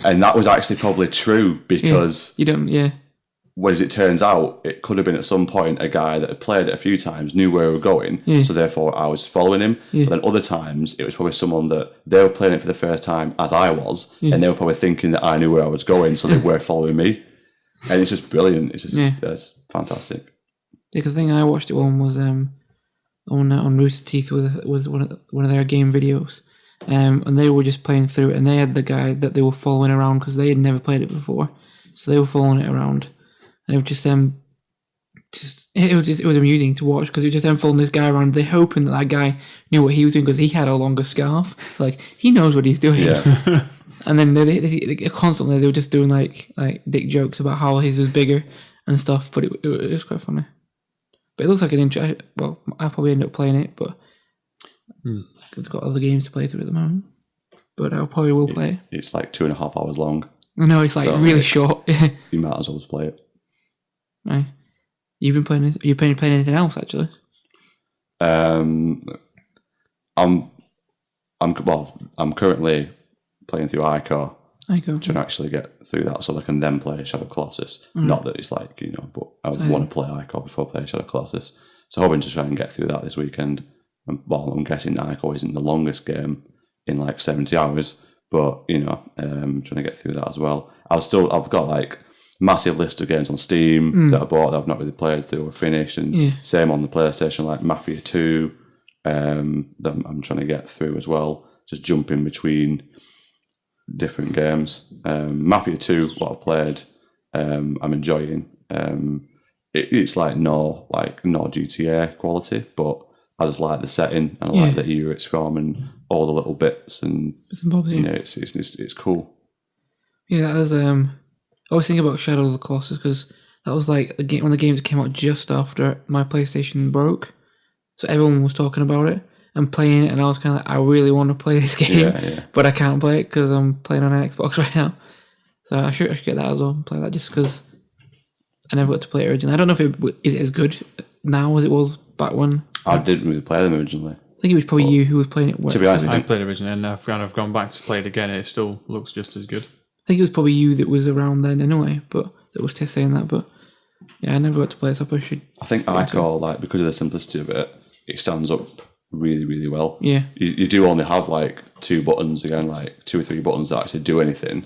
And that was actually probably true because as it turns out, it could have been at some point a guy that had played it a few times, knew where we were going, so therefore I was following him. But then other times, it was probably someone that they were playing it for the first time as I was, and they were probably thinking that I knew where I was going, so they were following me. And it's just brilliant. It's just it's fantastic. The thing I watched it on was on Rooster Teeth was one of their game videos. And they were just playing through it, and they had the guy that they were following around because they had never played it before, so they were following it around. And it was just them. It was amusing to watch because it was just them following this guy around. They're hoping that guy knew what he was doing because he had a longer scarf. Like he knows what he's doing. Yeah. And then they constantly they were just doing like dick jokes about how his was bigger and stuff. But it was quite funny. But it looks like an interesting. Well, I'll probably end up playing it, but it's got other games to play through at the moment. But I probably will play it. It's like 2.5 hours long. I know it's like really short. You might as well just play it. Right. You've been playing. Are you playing anything else actually? I'm currently playing through Icar. Trying to actually get through that so I can then play Shadow Colossus. Not that it's like but I want to play Icar before I play Shadow Colossus. So hoping to try and get through that this weekend. Well, I'm guessing Icar isn't the longest game in like 70 hours, but trying to get through that as well. I've got like massive list of games on Steam that I bought that I've not really played through or finished, and same on the PlayStation, like Mafia 2 that I'm trying to get through as well, just jumping between different games. Mafia 2, what I've played, I'm enjoying. It's like no GTA quality, but I just like the setting and I like the era it's from and all the little bits and it's cool. Yeah, that was I was thinking about Shadow of the Colossus because that was like one of the games that came out just after my PlayStation broke, so everyone was talking about it and playing it, and I was kind of like, I really want to play this game, but I can't play it because I'm playing on an Xbox right now. So I should get that as well and play that just because I never got to play it originally. I don't know if it is as good now as it was back when. I didn't really play them originally. I think it was probably you who was playing it. To be honest, I played it originally and I've kind of gone back to play it again and it still looks just as good. I think it was probably you that was around then anyway, but that was saying that. But Yeah, I never got to play it, so I should. I think Icor, like, because of the simplicity of it, it stands up really, really well. Yeah. You do only have like 2 buttons again, like 2 or 3 buttons that actually do anything,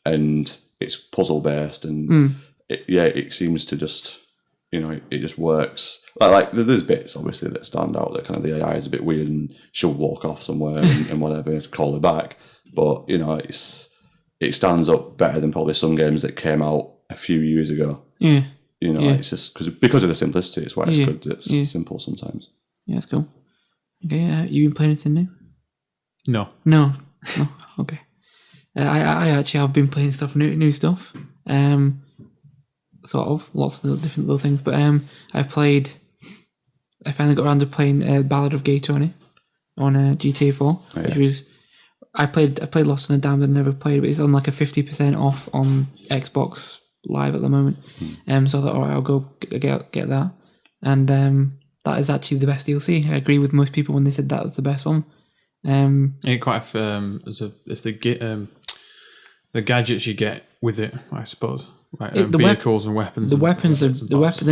and it's puzzle based, and it seems to just, it just works. Like there's bits obviously that stand out that kind of the AI is a bit weird, and she'll walk off somewhere and whatever, call her back, but it stands up better than probably some games that came out a few years ago. Yeah. It's just because of the simplicity. It's why it's good. It's simple sometimes. Yeah, that's cool. Okay, you been playing anything new? No. Okay. I actually have been playing new stuff. Sort of lots of different little things, but I finally got around to playing Ballad of Gay Tony on GTA 4, which was I played Lost in the Damned. I never played it, but it's on like a 50% off on Xbox Live at the moment. So I thought, all right, I'll go get that, and that is actually the best DLC. I agree with most people when they said that was the best one. It's the gadgets you get with it, I suppose. Like vehicles and weapons. The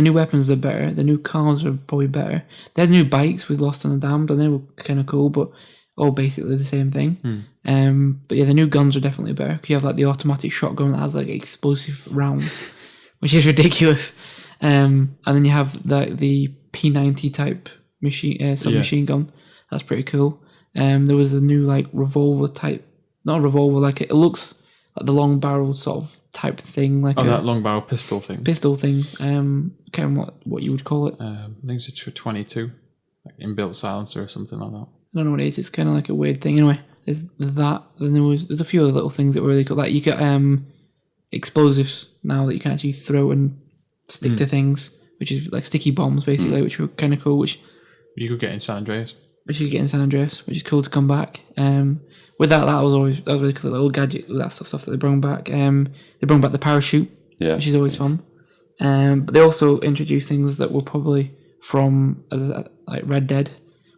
new weapons are better. The new cars are probably better. They had new bikes with Lost in the Damned, and they were kind of cool, but all basically the same thing. But yeah, the new guns are definitely better. You have like the automatic shotgun that has like explosive rounds, which is ridiculous. And then you have the P90 type submachine gun. That's pretty cool. There was a new like revolver type, not a revolver, like it looks like the long barrel sort of type thing, like that long barrel pistol thing. Can't remember what you would call it. I think it's a 22, like inbuilt silencer or something like that. I don't know what it is. It's kind of like a weird thing. Anyway, there's that. Then there's a few other little things that were really cool. Like you get explosives now that you can actually throw and stick to things, which is like sticky bombs basically, which were kind of cool. Which you could get in San Andreas. Which you get in San Andreas, which is cool to come back. With that was really cool. The little gadget, that stuff that they brought back. They brought back the parachute, which is always fun. But they also introduced things that were probably from like Red Dead,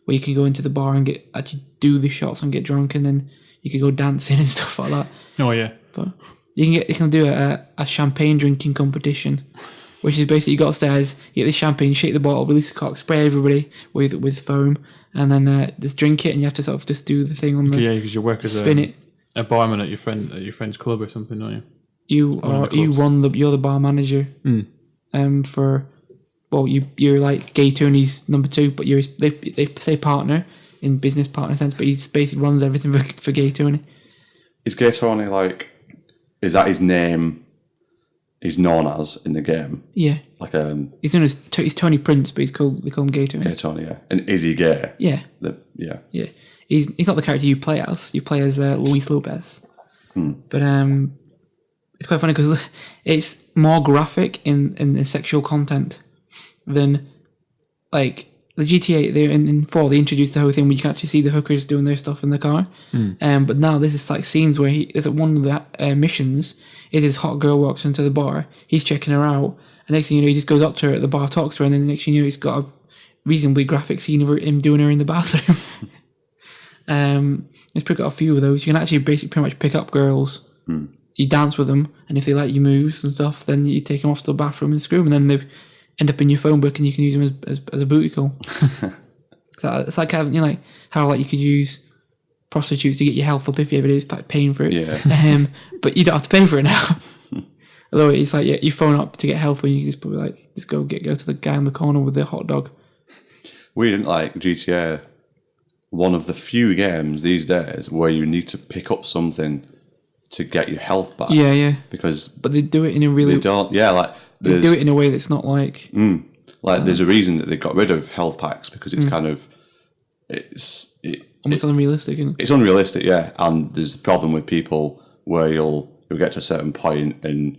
where you can go into the bar and actually do the shots and get drunk, and then you can go dancing and stuff like that. Oh yeah. But you can do a champagne drinking competition, which is basically you go upstairs, you get the champagne, shake the bottle, release the cork, spray everybody with foam, and then just drink it, and you have to sort of just do the thing on the because you work as a barman at your friend's club or something, don't you? You're the bar manager. You're like Gay Tony's number 2, but they say partner in business partner sense, but he basically runs everything for Gay Tony. Is Gay Tony like? Is that his name? He's known as in the game. Yeah. Like he's known as he's Tony Prince, but they call him Gay Tony. Gay Tony, yeah. And is he gay? Yeah. Yeah. He's not the character you play as. You play as Luis Lopez. But it's quite funny because it's more graphic in the sexual content than like the GTA. In 4 they introduced the whole thing where you can actually see the hookers doing their stuff in the car. But now this is like scenes where one of the missions is this hot girl walks into the bar, he's checking her out, and next thing you know he just goes up to her at the bar, talks to her, and then the next thing you know he's got a reasonably graphic scene of him doing her in the bathroom. Let's pick up a few of those. You can actually basically pretty much pick up girls. You dance with them, and if they like your moves and stuff, then you take them off to the bathroom and screw them, and then they end up in your phone book, and you can use them as a booty call. It's like having, you know, like how like you could use prostitutes to get your health up if you ever did, like paying for it. Yeah. But you don't have to pay for it now. Although it's like you phone up to get health, when you just probably like just go to the guy in the corner with the hot dog. We didn't like GTA. One of the few games these days where you need to pick up something to get your health back. Yeah. But they do it in a really. They don't. Yeah, like they do it in a way that's not like. There's a reason that they got rid of health packs, because it's kind of almost unrealistic. Isn't it? It's unrealistic, yeah. And there's the problem with people where you'll get to a certain point and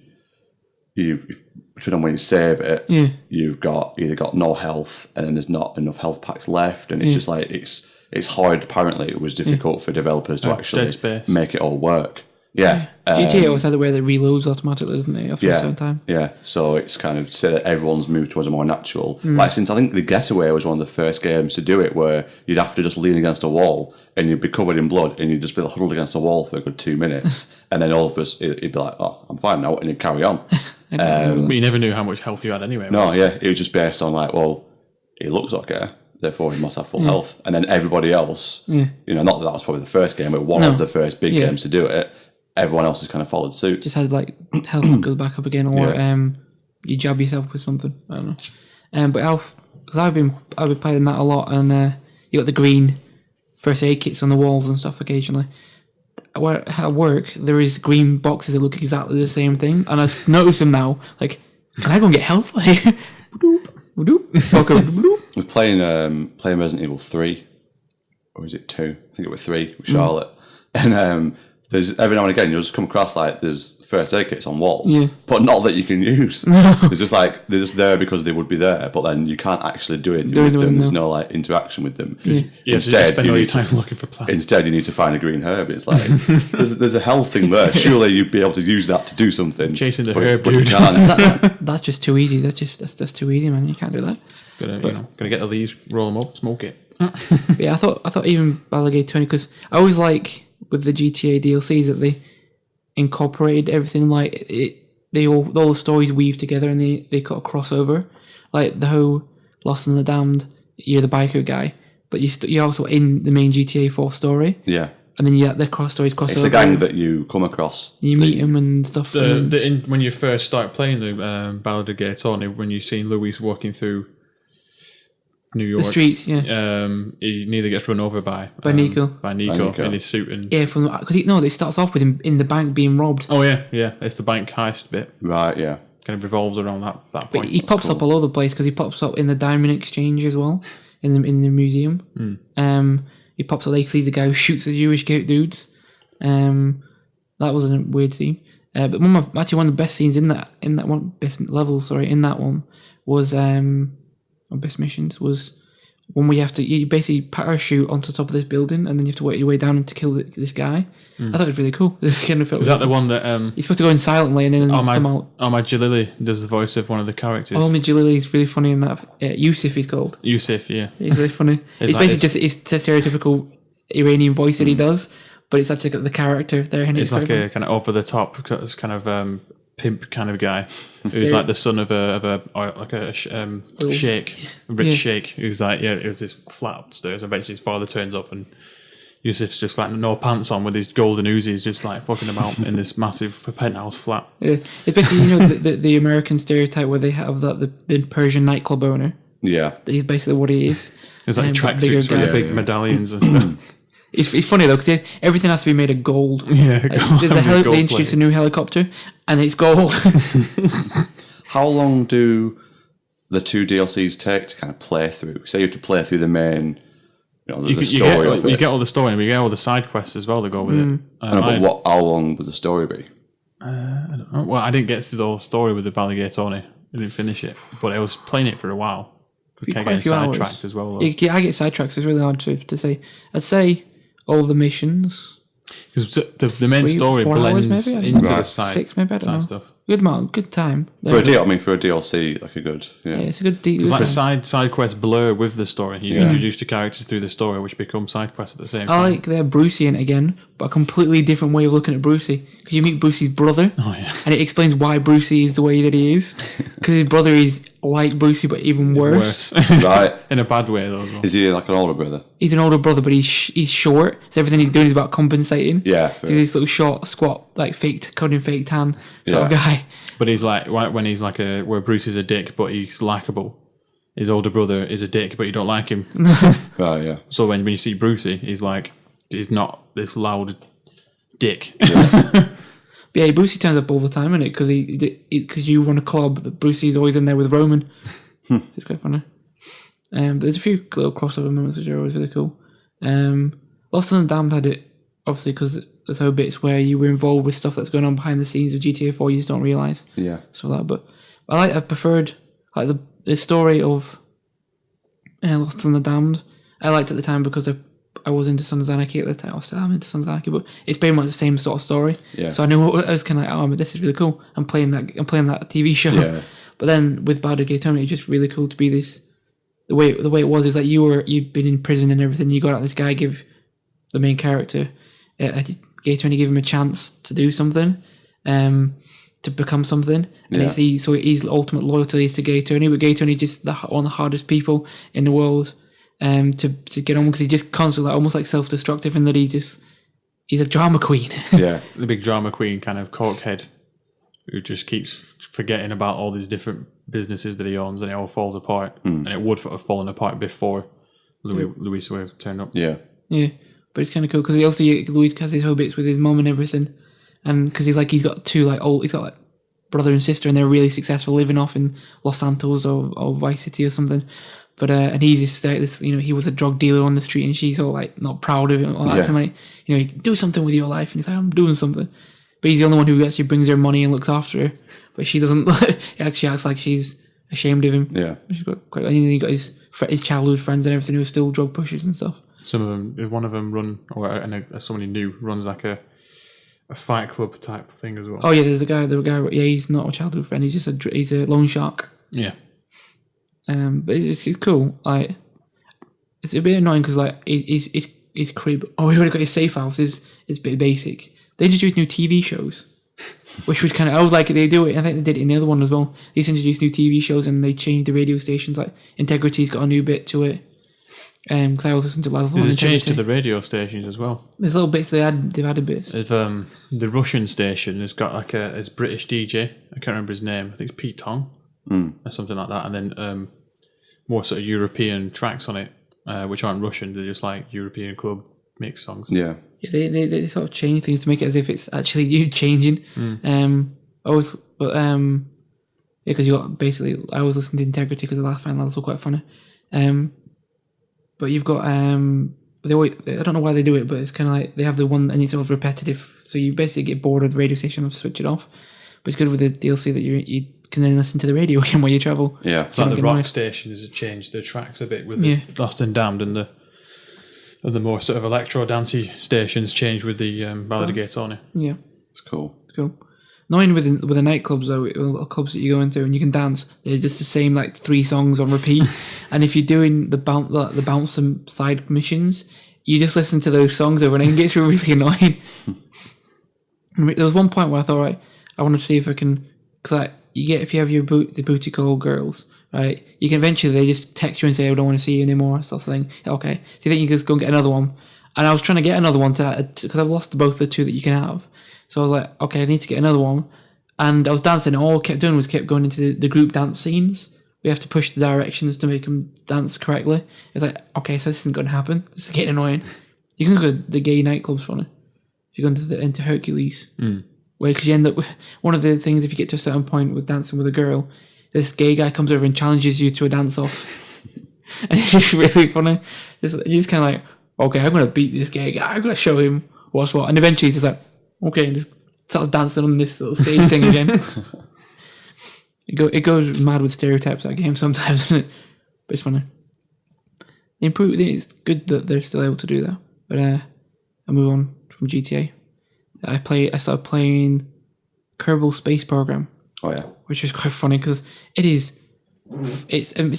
depending on when you save it, you've either got no health, and then there's not enough health packs left, and it's just like it's hard. Apparently, it was difficult for developers to actually make it all work. Yeah. GTA always has it where it reloads automatically, doesn't it? After a certain time. Yeah. So it's kind of say that everyone's moved towards a more natural. Like, since I think The Getaway was one of the first games to do it, where you'd have to just lean against a wall and you'd be covered in blood and you'd just be huddled against a wall for a good 2 minutes, and then all of us, it'd be like, oh, I'm fine now, and you'd carry on. But you never knew how much health you had anyway. Right? No, yeah, it was just based on like, well, he looks okay, therefore he must have full health. And then everybody else, you know, not that was probably the first game, but one of the first big games to do it. Everyone else has kind of followed suit. Just had like health go back up again, or you jab yourself with something. I don't know. But because I've been playing that a lot, and you got the green first aid kits on the walls and stuff occasionally. Where at work there is green boxes that look exactly the same thing, and I've noticed them now. Like, can I go and get health? We're playing Resident Evil 3, or is it 2? I think it was 3 with Charlotte, and there's every now and again you'll just come across like there's first aid kits on walls, but not that you can use. It's just like they're just there because they would be there, but then you can't actually do anything with them. There's no like interaction with them. Instead, spend all your time looking for plants. Instead, you need to find a green herb. It's like there's a health thing there. Surely you'd be able to use that to do something. Chasing the herb, dude. You can't. That's just too easy. That's just too easy, man. You can't do that. Gonna get the leaves, roll them up, smoke it. Yeah, I thought even Baldur's Gate 20, because I always like with the GTA DLCs that they incorporated everything, like all the stories weave together, and they got a crossover, like the whole Lost and the Damned. You're the biker guy, but you're also in the main GTA 4 story. Yeah. And then the cross stories cross over. It's the gang that you come across. You meet them and stuff. When you first start playing the Baldur's Gate, when you see Louis walking through New York, the streets, he nearly gets run over by Nico. By Nico in his suit, and because it starts off with him in the bank being robbed. Oh yeah, it's the bank heist bit, right? Yeah, kind of revolves around that point. But he pops up all over the place, because he pops up in the Diamond Exchange as well, in the museum. He pops up there because he's the guy who shoots the Jewish dudes. That was a weird scene. But one of the best scenes in that one, best levels, in that one was or best missions was one where you basically parachute onto top of this building, and then you have to work your way down to kill this guy. I thought it was really cool. This kind of felt. Is that the one that you're supposed to go in silently, and then somehow Omid Jalili does the voice of one of the characters. Omid Jalili is really funny in that. Yusuf he's called. Yusuf, yeah, he's really funny. It's basically just it's the stereotypical Iranian voice that he does, but it's actually got the character there. And it's like a kind of over the top, kind of pimp kind of guy who's like the son of a sheikh, rich sheikh, who's like, it was this flat upstairs. Eventually his father turns up, and Yusuf's just like no pants on with his golden Uzis, just like fucking about in this massive penthouse flat. Yeah, it's basically the American stereotype where they have the Persian nightclub owner. Yeah, he's basically what he is. There's like tracksuits with big medallions and stuff. It's funny though, because everything has to be made of gold. Yeah, they introduce a new helicopter, and it's gold. How long do the 2 DLCs take to kind of play through? Say you have to play through the main, the story of it. You get all the story, and you get all the side quests as well that go with it. But how long would the story be? I don't know. Well, I didn't get through the whole story with the Baldur's Gate Tony. I didn't finish it, but I was playing it for a while. Kind of getting sidetracked as well. Yeah, I get sidetracked, so it's really hard to say. I'd say all the missions. Because the main story blends into the side, 6 maybe, I don't know. Stuff. Good time. For a DLC, like a good, yeah, it's a good deal. It's like side quests blur with the story. You introduce the characters through the story, which become side quests at the same time. I like they have Brucey in it again, but a completely different way of looking at Brucey. Because you meet Brucey's brother, and it explains why Brucey is the way that he is. Because his brother is like Brucey, but even worse. Right. In a bad way, though. Is he like an older brother? He's an older brother, but he's short, so everything he's doing is about compensating. Yeah. So he's this little short, squat, like covered in fake tan sort of guy. But he's like, when he's like where Bruce is a dick, but he's likable. His older brother is a dick, but you don't like him. Oh, yeah. So when you see Brucey, he's not this loud dick. Yeah. But yeah, Brucey turns up all the time, innit? Because you run a club, but Brucey's always in there with Roman. It's quite funny. But there's a few little crossover moments which are always really cool. Lost and the Damned had it, obviously, because there's whole bits where you were involved with stuff that's going on behind the scenes of GTA 4, you just don't realise. Yeah. So that, but I preferred like the story of Lost and the Damned. I liked it at the time because I was into Sons of Anarchy at the time. I still am into Sons of Anarchy, but it's pretty much the same sort of story. Yeah. So I knew I was kind of like, oh, this is really cool. I'm playing that TV show. Yeah. But then with Baldur's Gate Tony, it's just really cool to be this. The way it was is that you'd been in prison and everything. You got out, this guy give the main character Gate Tony, give him a chance to do something. And to become something. And his ultimate loyalty is to Gay Tony, but Gay Tony is just one of the hardest people in the world to get on, because he's just constantly almost like self-destructive, and that he's a drama queen. Yeah. The big drama queen kind of cokehead who just keeps forgetting about all these different businesses that he owns, and it all falls apart. And it would have fallen apart before Louis would have turned up. Yeah. Yeah, but it's kind of cool because Louis has his whole bits with his mum and everything, and because he's got two he's got like brother and sister, and they're really successful, living off in Los Santos or Vice City or something. But and he's this he was a drug dealer on the street, and she's all like not proud of him, all acting like you do something with your life, and he's like, I'm doing something. But he's the only one who actually brings her money and looks after her. But she doesn't. It actually acts like she's ashamed of him. Yeah. She's got quite. And then he got his childhood friends and everything who are still drug pushers and stuff. Some of them, one of them somebody new runs like a Fight Club type thing as well. Oh yeah, there's the guy. Yeah, he's not a childhood friend. He's just he's a loan shark. Yeah. But it's cool. Like, it's a bit annoying because like his crib. Oh, he's already got his safe house. Is a bit basic. They introduced new TV shows, which was kind of, I was like, they do it. I think they did it in the other one as well. They introduced new TV shows and they changed the radio stations. Like Integrity's got a new bit to it. Because I always listen to Lazarus. There's a change to the radio stations as well. There's little bits they've added bits. If, the Russian station has got like a British DJ. I can't remember his name. I think it's Pete Tong or something like that. And then more sort of European tracks on it, which aren't Russian. They're just like European club mix songs. Yeah. Yeah, they sort of change things to make it as if it's actually you changing. Because you got basically, I always listen to Integrity because the last final was quite funny. But you've got I don't know why they do it, but it's kind of like they have the one and it's sort of repetitive, so you basically get bored of the radio station and switch it off. But it's good with the DLC that you can then listen to the radio again while you travel. Yeah, it's like the rock stations have changed the tracks a bit with the Lost and Damned, and the more sort of electro dancey stations changed with the Ballad of Gay Tony. Yeah, it's cool. Knowing with the nightclubs though, clubs that you go into and you can dance, they're just the same like 3 songs on repeat. And if you're doing the bounce and side missions, you just listen to those songs over and it gets really annoying. There was one point where I thought, right, I want to see if I can, because like, if you have the booty call girls, right, you can eventually, they just text you and say, I don't want to see you anymore, sort of thing. Okay, so you think you can just go and get another one. And I was trying to get another one because I've lost both the 2 that you can have. So I was like, okay, I need to get another one. And I was dancing, and all I kept doing was kept going into the group dance scenes. We have to push the directions to make them dance correctly. It's like, okay, so this isn't going to happen. This is getting annoying. You can go to the gay nightclubs funny. If you go into Hercules. Where, because you end up with, one of the things, if you get to a certain point with dancing with a girl, this gay guy comes over and challenges you to a dance-off. And it's just really funny. You're just kind of like, okay, I'm going to beat this gay guy. I'm going to show him what's what. And eventually he's just like, okay, and just starts dancing on this little stage thing again. It goes mad with stereotypes, that game sometimes, isn't it? But it's funny. It's good that they're still able to do that. But I move on from GTA. I started playing Kerbal Space Program. Oh yeah, which is quite funny because it's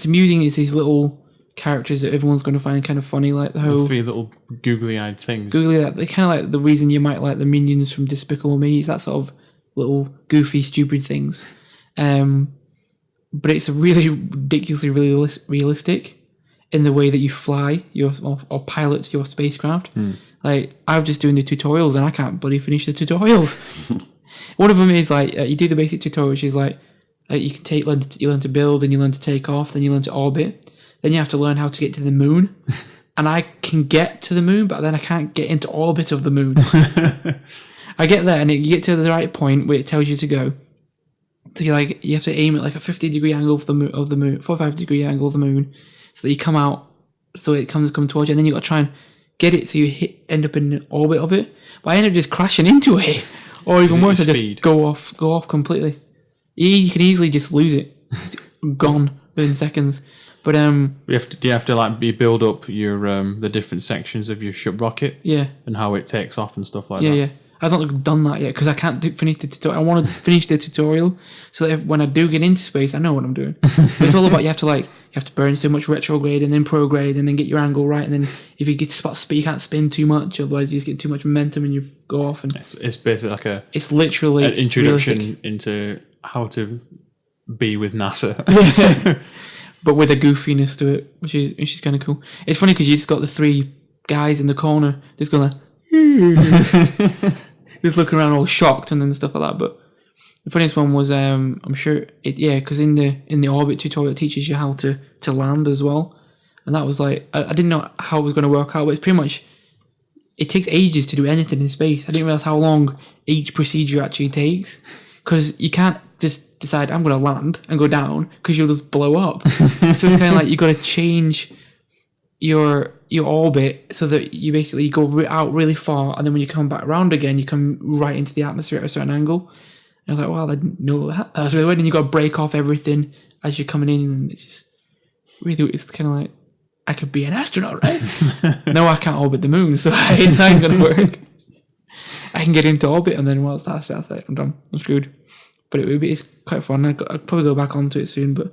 amusing. It's these little characters that everyone's going to find kind of funny, like the whole 3 little googly-eyed things. They're kind of like the reason you might like the minions from Despicable Me. It's that sort of little goofy, stupid things. But it's really ridiculously realistic in the way that you fly or pilot your spacecraft. Like, I'm just doing the tutorials and I can't bloody finish the tutorials. One of them is like you do the basic tutorial, which is like you can you learn to build, and you learn to take off, then you learn to orbit. Then you have to learn how to get to the moon. And I can get to the moon, but then I can't get into orbit of the moon. I get there, and you get to the right point where it tells you to go. So you have to aim at like a 50-degree angle of the moon, 45-degree angle of the moon, so that you come out, so it comes towards you, and then you got to try and get it so you end up in an orbit of it. But I end up just crashing into it, or even worse, I just go off completely. You can easily just lose it. It's gone within seconds. But do you have to like build up your the different sections of your ship rocket? Yeah. And how it takes off and stuff like that. Yeah. I've not done that yet because I can't finish the tutorial. I want to finish the tutorial so that when I do get into space, I know what I'm doing. But it's all about you have to burn so much retrograde and then prograde and then get your angle right. And then if you get to spot speed, you can't spin too much, otherwise you just get too much momentum and you go off. And it's basically like it's literally an introduction realistic. into how to be with NASA. But with a goofiness to it, which is kind of cool. It's funny because you just got the 3 guys in the corner just going like, just looking around all shocked and then stuff like that. But the funniest one was I'm sure because in the orbit tutorial it teaches you how to land as well, and that was like I didn't know how it was going to work out, but it's pretty much it takes ages to do anything in space. I didn't realize how long each procedure actually takes, because you can't just decide I'm going to land and go down because you'll just blow up. So it's kind of like you got to change your orbit so that you basically go out really far, and then when you come back around again, you come right into the atmosphere at a certain angle. And I was like, wow, I didn't know that. That's really weird. And you got to break off everything as you're coming in, and it's just really, it's kind of like I could be an astronaut, right? No, I can't orbit the moon, so it ain't gonna work. I can get into orbit, and then once that's like, I'm done. I'm screwed. But it's quite fun. I'd probably go back onto it soon, but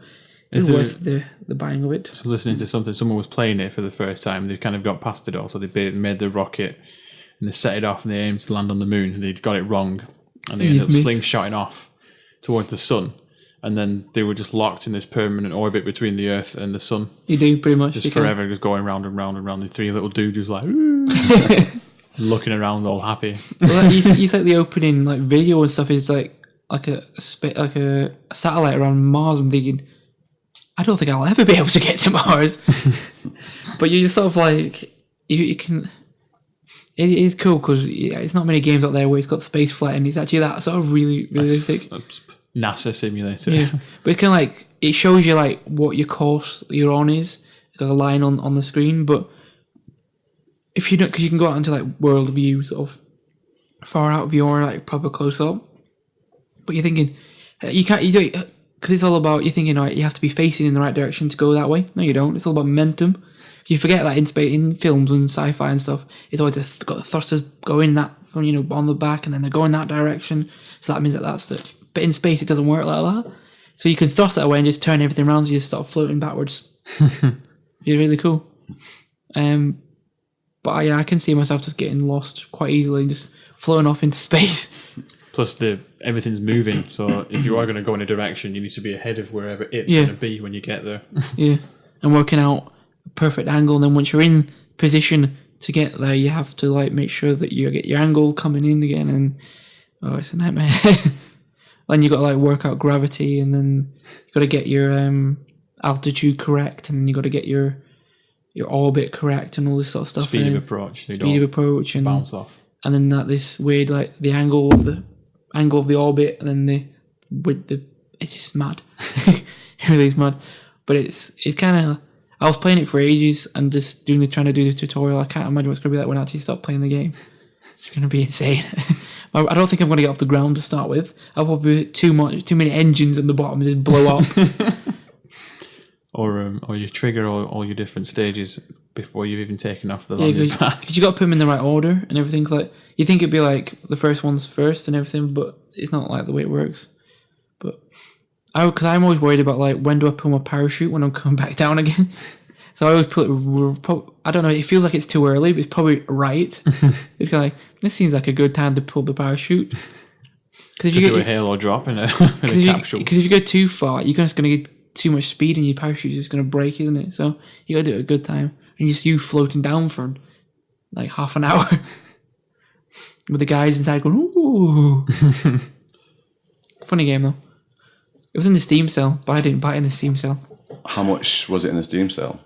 it's worth the buying of it. I was listening to something. Someone was playing it for the first time. They kind of got past it all, so they made the rocket and they set it off and they aimed to land on the moon, and they'd got it wrong, and they ended up slingshotting off towards the sun. And then they were just locked in this permanent orbit between the Earth and the sun. You do, pretty much. Just forever, just going round and round and round. These 3 little dudes just like looking around all happy. Well, you think the opening like video and stuff is like a satellite around Mars. I'm thinking, I don't think I'll ever be able to get to Mars. But you sort of like you can. It is cool because it's not many games out there where it's got space flight and it's actually that sort of really realistic. NASA simulator. Yeah, but it's kind of like it shows you like what your course you're on is. Got a line on the screen, but if you don't, because you can go out into like world view, sort of far out view or like proper close up. But you're thinking you can't, you do it because it's all about you're thinking, right, you have to be facing in the right direction to go that way. No, you don't. It's all about momentum. You forget that in films and sci-fi and stuff, it's always got the thrusters going that from on the back, and then they're going that direction. So that means that's it. But in space, it doesn't work like that. So you can thrust that away and just turn everything around, so you just start floating backwards. It's really cool. But I can see myself just getting lost quite easily and just floating off into space. Plus, everything's moving, so if you are going to go in a direction, you need to be ahead of wherever it's going to be when you get there. Yeah, and working out a perfect angle, and then once you're in position to get there, you have to like make sure that you get your angle coming in again, and it's a nightmare. Then you got to like work out gravity, and then you got to get your altitude correct, and you got to get your orbit correct, and all this sort of stuff. Speed of approach, and bounce off, and then this weird like the angle of the orbit, and then it's just mad. It really is mad, but it's kind of. I was playing it for ages and just trying to do the tutorial. I can't imagine what's going to be like when I actually start playing the game. It's going to be insane. I don't think I'm going to get off the ground to start with. I'll probably put too many engines in the bottom and just blow up. or you trigger all your different stages before you've even taken off the landing pad. Because you got to put them in the right order and everything. Like you think it'd be like the first one's first and everything, but it's not like the way it works. But because I'm always worried about like when do I pull my parachute when I'm coming back down again. So I always I don't know, it feels like it's too early, but it's probably right. It's kind of like, this seems like a good time to pull the parachute. Because if you do a halo drop in a capsule. Because if you go too far, you're just going to get too much speed and your parachute's just going to break, isn't it? So you got to do it at a good time. And just you floating down for like half an hour. With the guys inside going, ooh. Funny game though. It was in the Steam sale, but I didn't buy it in the Steam sale. How much was it in the Steam sale?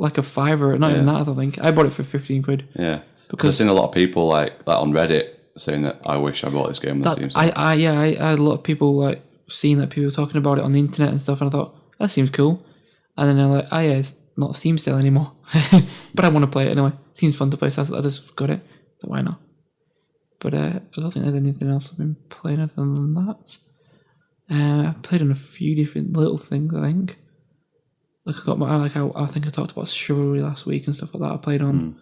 Like a $5, not even that, I don't think. I bought it for 15 quid. Yeah. Because I've seen a lot of people like on Reddit saying that I wish I bought this game on the Steam sale. I had a lot of people like seeing that people talking about it on the internet and stuff, and I thought, that seems cool. And then they're like, oh yeah, it's not Steam sale anymore. But I want to play it anyway. It seems fun to play, so I just got it. So why not? But I don't think there's anything else I've been playing other than that. I played on a few different little things, I think. Like I think I talked about Chivalry last week and stuff like that. I played on.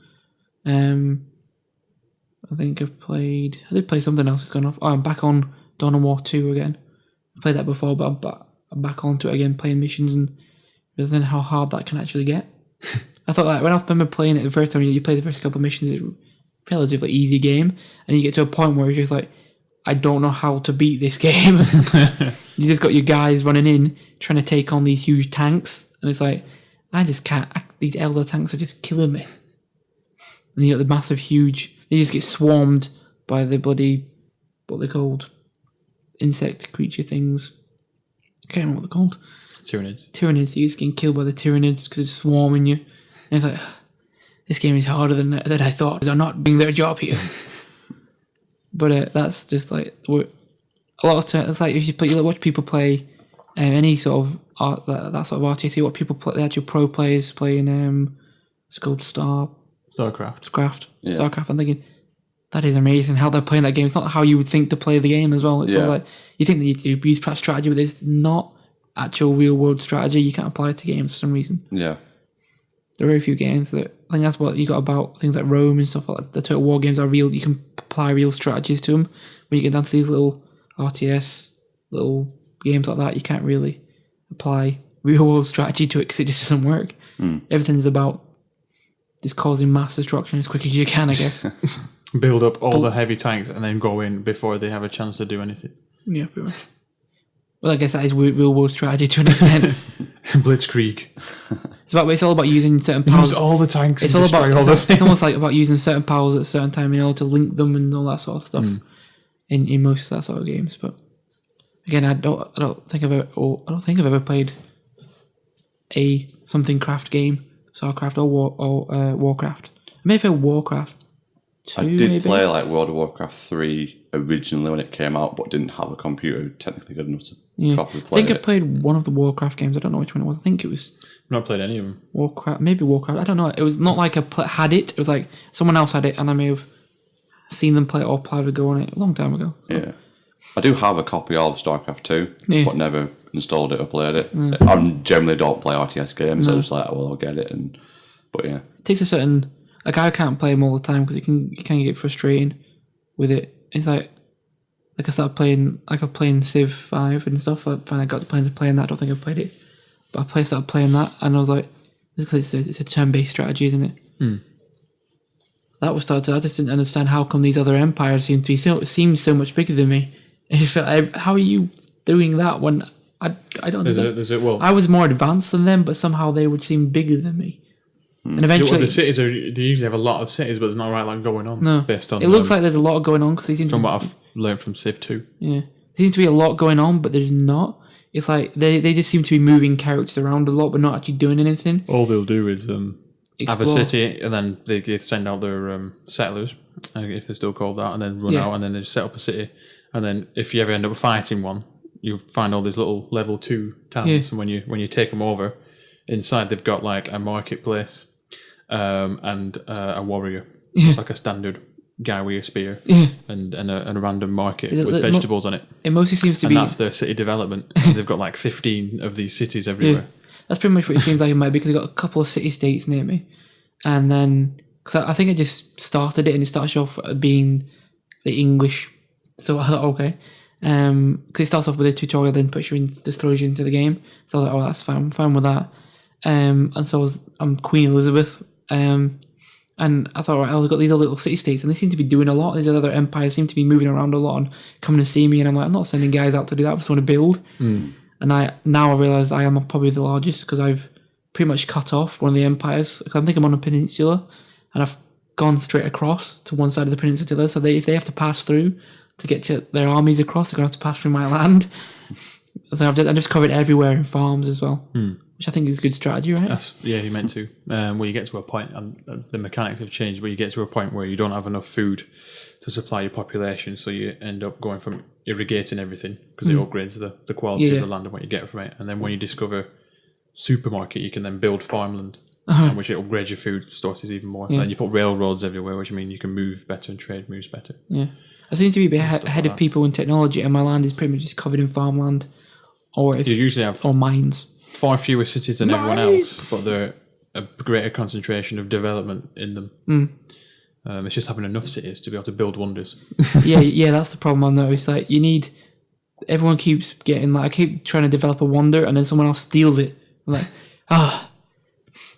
I think I did play something else that's gone off. Oh, I'm back on Dawn of War 2 again. I played that before, but I'm back onto it again, playing missions, and rather than how hard that can actually get. I thought when I remember playing it the first time, you play the first couple of missions, it's a relatively easy game, and you get to a point where it's just like, I don't know how to beat this game. You just got your guys running in, trying to take on these huge tanks, and it's like, I just can't. These elder tanks are just killing me. And you got the massive, huge. They just get swarmed by the bloody, what they're called, insect creature things. I can't remember what they're called. Tyranids. You're just getting killed by the Tyranids because it's swarming you. And it's like, this game is harder than I thought. They're not doing their job here. But that's just like a lot of times. It's like if you watch people play any sort of art, that sort of RTS. What people play, the actual pro players playing. It's called StarCraft. Yeah. StarCraft. I'm thinking that is amazing how they're playing that game. It's not how you would think to play the game as well. It's sort of like you think that you use perhaps strategy, but it's not actual real world strategy. You can't apply it to games for some reason. Yeah. There are very few games that I think that's what you got about things like Rome and stuff like that. The Total War games are real. You can apply real strategies to them. When you get down to these little RTS, little games like that, you can't really apply real world strategy to it because it just doesn't work. Everything's about just causing mass destruction as quick as you can, I guess. Build up all the heavy tanks and then go in before they have a chance to do anything. Yeah, pretty much. Well, I guess that is real world strategy to an extent. Blitzkrieg. It's all about using certain powers. Use all the tanks. It's all about. It's almost like about using certain powers at a certain time in order to link them and all that sort of stuff. In most of that sort of games, but again, I don't think I've ever played a something craft game, StarCraft or Warcraft. I may have played Warcraft 2. I did play like World of Warcraft 3 originally when it came out, but didn't have a computer technically good enough to properly play it. I think I played one of the Warcraft games. I don't know which one it was. I think it was. I've not played any of them. Warcraft. I don't know. It was not like I had it. It was like someone else had it, and I may have seen them play it or play a go on it a long time ago. So. Yeah. I do have a copy of StarCraft 2, but never installed it or played it. I generally don't play RTS games. I just like, well, I'll get it. But yeah. It takes a certain... Like, I can't play them all the time because it can get frustrating with it. It's like I started playing Civ 5 and stuff. I finally got to playing that. I don't think I've played it. But I started playing that and I was like, because it's a turn-based strategy, isn't it? That was started. I just didn't understand how come these other empires seem so much bigger than me. It just felt, how are you doing that when I don't know. I was more advanced than them, but somehow they would seem bigger than me. And eventually, the cities they usually have a lot of cities, but there's not right going on. No, based on it looks like there's a lot going on because they seem from what I've learned from Civ 2. Yeah, there seems to be a lot going on, but there's not. It's like they just seem to be moving characters around a lot, but not actually doing anything. All they'll do is have a city, and then they send out their settlers, if they're still called that, and then run out, and then they just set up a city. And then if you ever end up fighting one, you find all these little level 2 towns, and when you take them over, inside they've got like a marketplace. And a warrior. It's like a standard guy with a spear and a random market with vegetables on it. It mostly seems to be... And that's their city development. And they've got like 15 of these cities everywhere. That's pretty much what it seems like it might be, because they've got a couple of city-states near me. And then... Because I think I just started it, and it starts off being the English. So I thought, okay. Because it starts off with a tutorial, then just throws you into the game. So I was like, oh, that's fine. I'm fine with that. And so I'm Queen Elizabeth. And I thought, right, I've got these other little city-states, and they seem to be doing a lot. These other empires seem to be moving around a lot and coming to see me, and I'm like, I'm not sending guys out to do that. I just want to build. And I realise I am probably the largest because I've pretty much cut off one of the empires. I think I'm on a peninsula, and I've gone straight across to one side of the peninsula. So if they have to pass through to get to their armies across, they're going to have to pass through my land. So I've just covered everywhere in farms as well. Which I think is a good strategy, right? You meant to. Where you get to a point, and the mechanics have changed, where you get to a point where you don't have enough food to supply your population, so you end up going from irrigating everything, because it upgrades the quality of the land and what you get from it. And then when you discover supermarket, you can then build farmland, which it upgrades your food sources even more. And then you put railroads everywhere, which means you can move better and trade moves better. Yeah. I seem to be ahead of people in technology, and my land is pretty much just covered in farmland, or you usually have mines. Far fewer cities than everyone else, but they're a greater concentration of development in them. It's just having enough cities to be able to build wonders. yeah, that's the problem I noticed. Like, everyone keeps getting, like, I keep trying to develop a wonder and then someone else steals it. I'm like,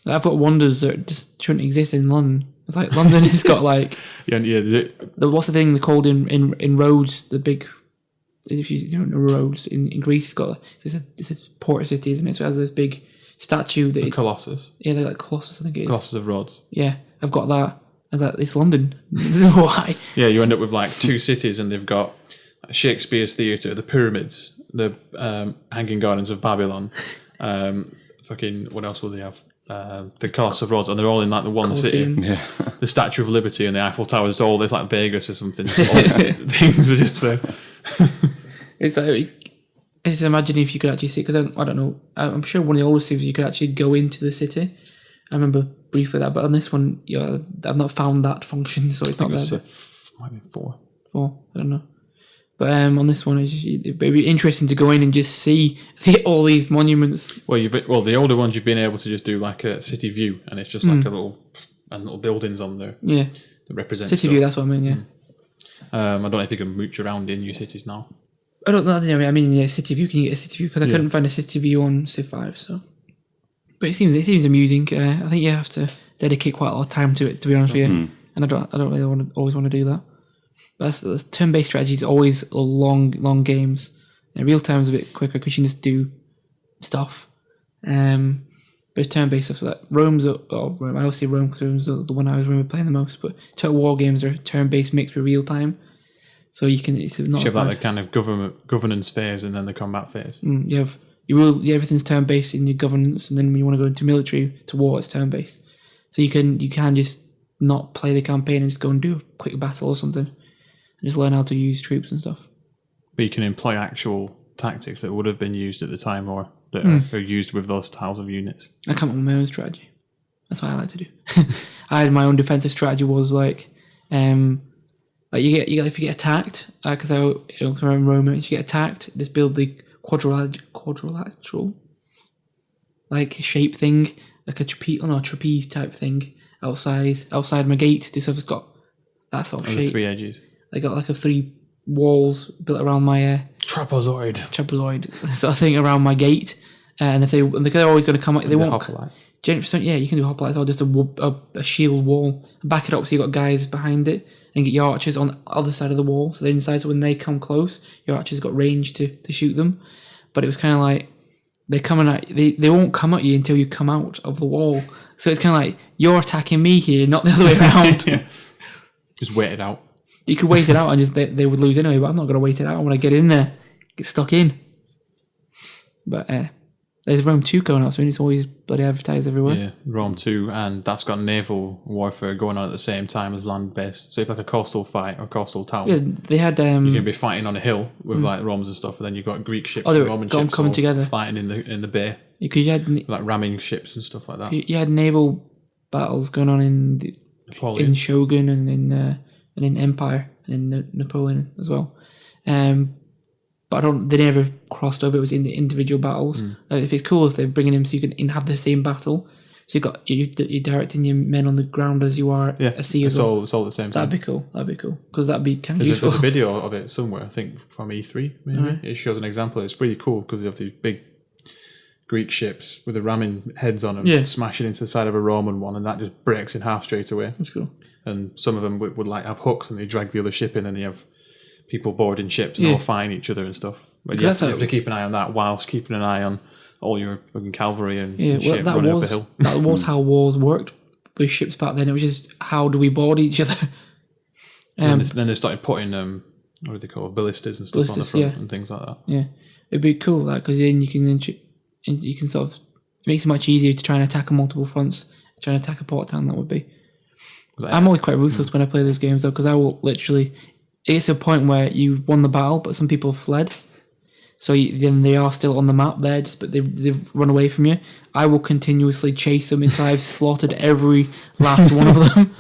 I've got wonders that just shouldn't exist in London. It's like London has got like what's the thing they called in Rhodes, the big, if you don't know Rhodes in Greece, it's a port city, isn't it? So it has this big statue that Colossus. Yeah, they're like Colossus, I think it is. Colossus of Rhodes. Yeah, I've got that. I was like, it's London. This is why. Yeah, you end up with like 2 cities, and they've got Shakespeare's Theatre, the pyramids, the Hanging Gardens of Babylon. What else will they have? The Colossus of Rhodes, and they're all in like the one city. Yeah. The Statue of Liberty and the Eiffel Tower. It's all this like Vegas or something. All these things are just there. It's like, just imagine if you could actually see, because I don't know, I'm sure one of the older cities you could actually go into the city. I remember briefly that, but on this one, I've not found that function, so it's not there. Might be 4. I don't know. But on this one, it'd be interesting to go in and just see all these monuments. Well, the older ones you've been able to just do like a city view, and it's just like little buildings on there. Yeah, that represent city stuff. view. That's what I mean. Yeah. I don't know if you can mooch around in new cities now. I don't know. I mean, yeah, city view. Can you get a city view? Because I couldn't find a city view on Civ 5. So, but it seems amusing. I think you have to dedicate quite a lot of time to it, to be honest with you. And I don't really always want to do that. That's turn-based strategy is always long games. Real time is a bit quicker because you can just do stuff. But it's turn-based stuff like Rome. I always say Rome because Rome's the one I was remember playing the most. But Total War games are turn-based mixed with real time, so you can. It's not. You have like the kind of governance phase and then the combat phase. Everything's turn-based in your governance, and then when you want to go into military to war, it's turn-based. So you can just not play the campaign and just go and do a quick battle or something. Just learn how to use troops and stuff. But you can employ actual tactics that would have been used at the time or that are used with those styles of units. I come up with my own strategy. That's what I like to do. I had my own defensive strategy was like you get if you get attacked, because I'm Roman, if you get attacked, just build the quadrilateral like shape thing, like a trapeze type thing outside my gate. This stuff's got that sort of shape. The 3 edges. They got like 3 walls built around my trapezoid sort of thing around my gate, and if they're always going to come, they won't. Hoplite. Yeah, you can do hoplites or just a shield wall. Back it up so you got guys behind it, and get your archers on the other side of the wall. So they're inside. So when they come close, your archers got range to shoot them. But it was kind of like they're coming at they won't come at you until you come out of the wall. So it's kind of like you're attacking me here, not the other way around. Yeah. Just wait it out. You could wait it out and just they would lose anyway, but I'm not going to wait it out. I want to get in there, get stuck in. But there's Rome 2 going out soon. It's always bloody advertised everywhere. Yeah, Rome 2, and that's got naval warfare going on at the same time as land-based. So if like a coastal fight or coastal town, yeah, they had. You're going to be fighting on a hill with like Romans and stuff, and then you've got Greek ships and Roman ships coming together, fighting in the bay. Because you had like ramming ships and stuff like that. You had naval battles going on in Shogun and in Empire and in Napoleon as well. But they never crossed over. It was in the individual battles. If it's cool if they're bringing them so you can have the same battle. So you're directing your men on the ground as you are a sea as well. It's all the same time. That'd be cool. Because that'd be kind of useful. There's a video of it somewhere, I think, from E3. Maybe. Mm-hmm. It shows an example. It's pretty cool because you have these big Greek ships with the ramming heads on them, smashing into the side of a Roman one, and that just breaks in half straight away. That's cool. And some of them would like have hooks, and they drag the other ship in, and you have people boarding ships and all fighting each other and stuff. But you have to keep an eye on that whilst keeping an eye on all your fucking cavalry and shit running up a hill. That was how wars worked with ships back then. It was just how do we board each other. Then they started putting what do they call it, ballistas and stuff on the front and things like that. Yeah, it'd be cool because then you can sort of, it makes it much easier to try and attack on multiple fronts. Trying to attack a port town, that would be. I'm always quite ruthless when I play those games though, because I will literally, it gets to a point where you won the battle but some people have fled, so then they are still on the map there, but they've run away from you. I will continuously chase them until I've slaughtered every last one of them.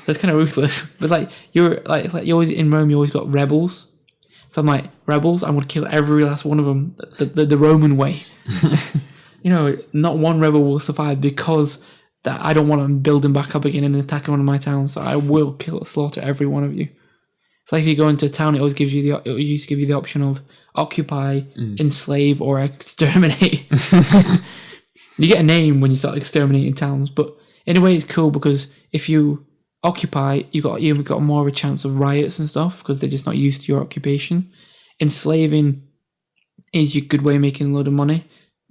That's kind of ruthless. But it's like you're always in Rome, you always got rebels. So I'm like, rebels, I'm going to kill every last one of them the Roman way. Not one rebel will survive because that I don't want them building back up again and attacking one of my towns, so I will slaughter every one of you. It's like if you go into a town, it always gives you it used to give you the option of occupy, enslave, or exterminate. You get a name when you start exterminating towns, but in a way it's cool because if you occupy, you've got more of a chance of riots and stuff because they're just not used to your occupation. Enslaving is a good way of making a load of money,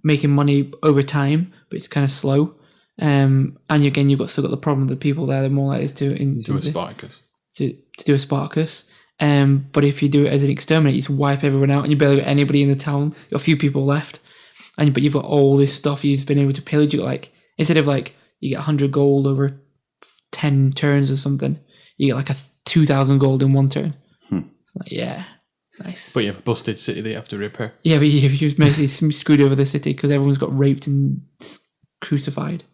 making money over time, but it's kind of slow. And again, still got the problem that the people there are more likely to do a Spartacus. To do a Spartacus. But if you do it as an exterminate, you just wipe everyone out, and you barely got anybody in the town. You've got a few people left, but you've got all this stuff you've been able to pillage. You got instead of you get 100 gold over 10 turns or something, you get 2,000 gold in one turn. Yeah, nice. But you have a busted city that you have to repair. Yeah, but you've basically screwed over the city because everyone's got raped and crucified.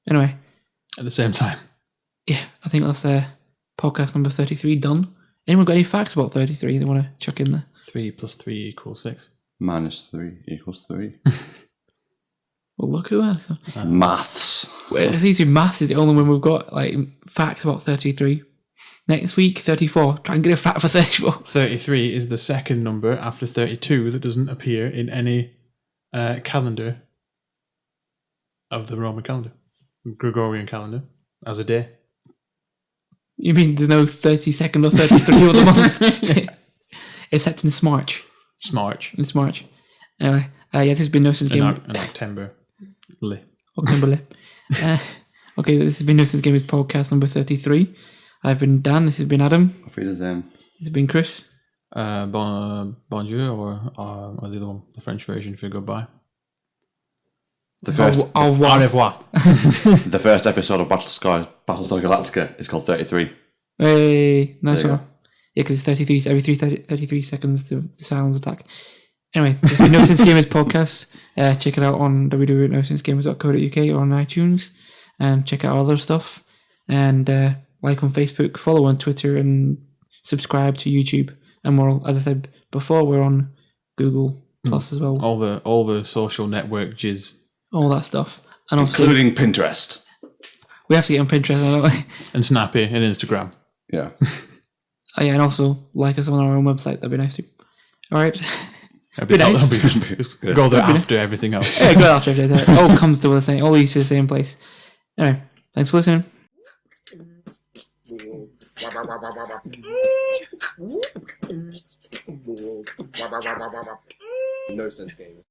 Anyway. At the same time. Yeah, I think that's podcast number 33 done. Anyone got any facts about 33 they want to chuck in there? 3 plus 3 equals 6. Minus 3 equals 3. Well, look who else. Maths. Well, I think maths is the only one we've got facts about 33. Next week, 34. Try and get a fact for 34. 33 is the second number after 32 that doesn't appear in any calendar of the Roman calendar. Gregorian calendar as a day. You mean there's no 32nd or 33 of the month? Except in Smarch. In Smarch. Anyway, this has been NoSenseGamers. In October. Okay, this has been NoSenseGamers Podcast number 33. I've been Dan, this has been Adam. Auf Wiedersehen. This has been Chris. Bonjour, or the other one, the French version for goodbye. Au revoir. The first episode of Battlestar Galactica is called 33. Hey, nice one. Yeah, because it's 33, every 33 seconds the silence attack. Anyway, this is NoSenseGamers Podcast. Check it out on www.nosensegamers.co.uk or on iTunes, and check out our other stuff. And like on Facebook, follow on Twitter, and subscribe to YouTube. And we're, as I said before, we're on Google Plus as well. All the social network jizz. All that stuff. And also, including Pinterest. We have to get on Pinterest, don't we? And Snappy and Instagram. Yeah. Oh, yeah, and also like us on our own website. That'd be nice too. All right. Go there after everything else. Yeah, go after everything. All comes to the same. All leads to the same place. Anyway, thanks for listening. No sense game.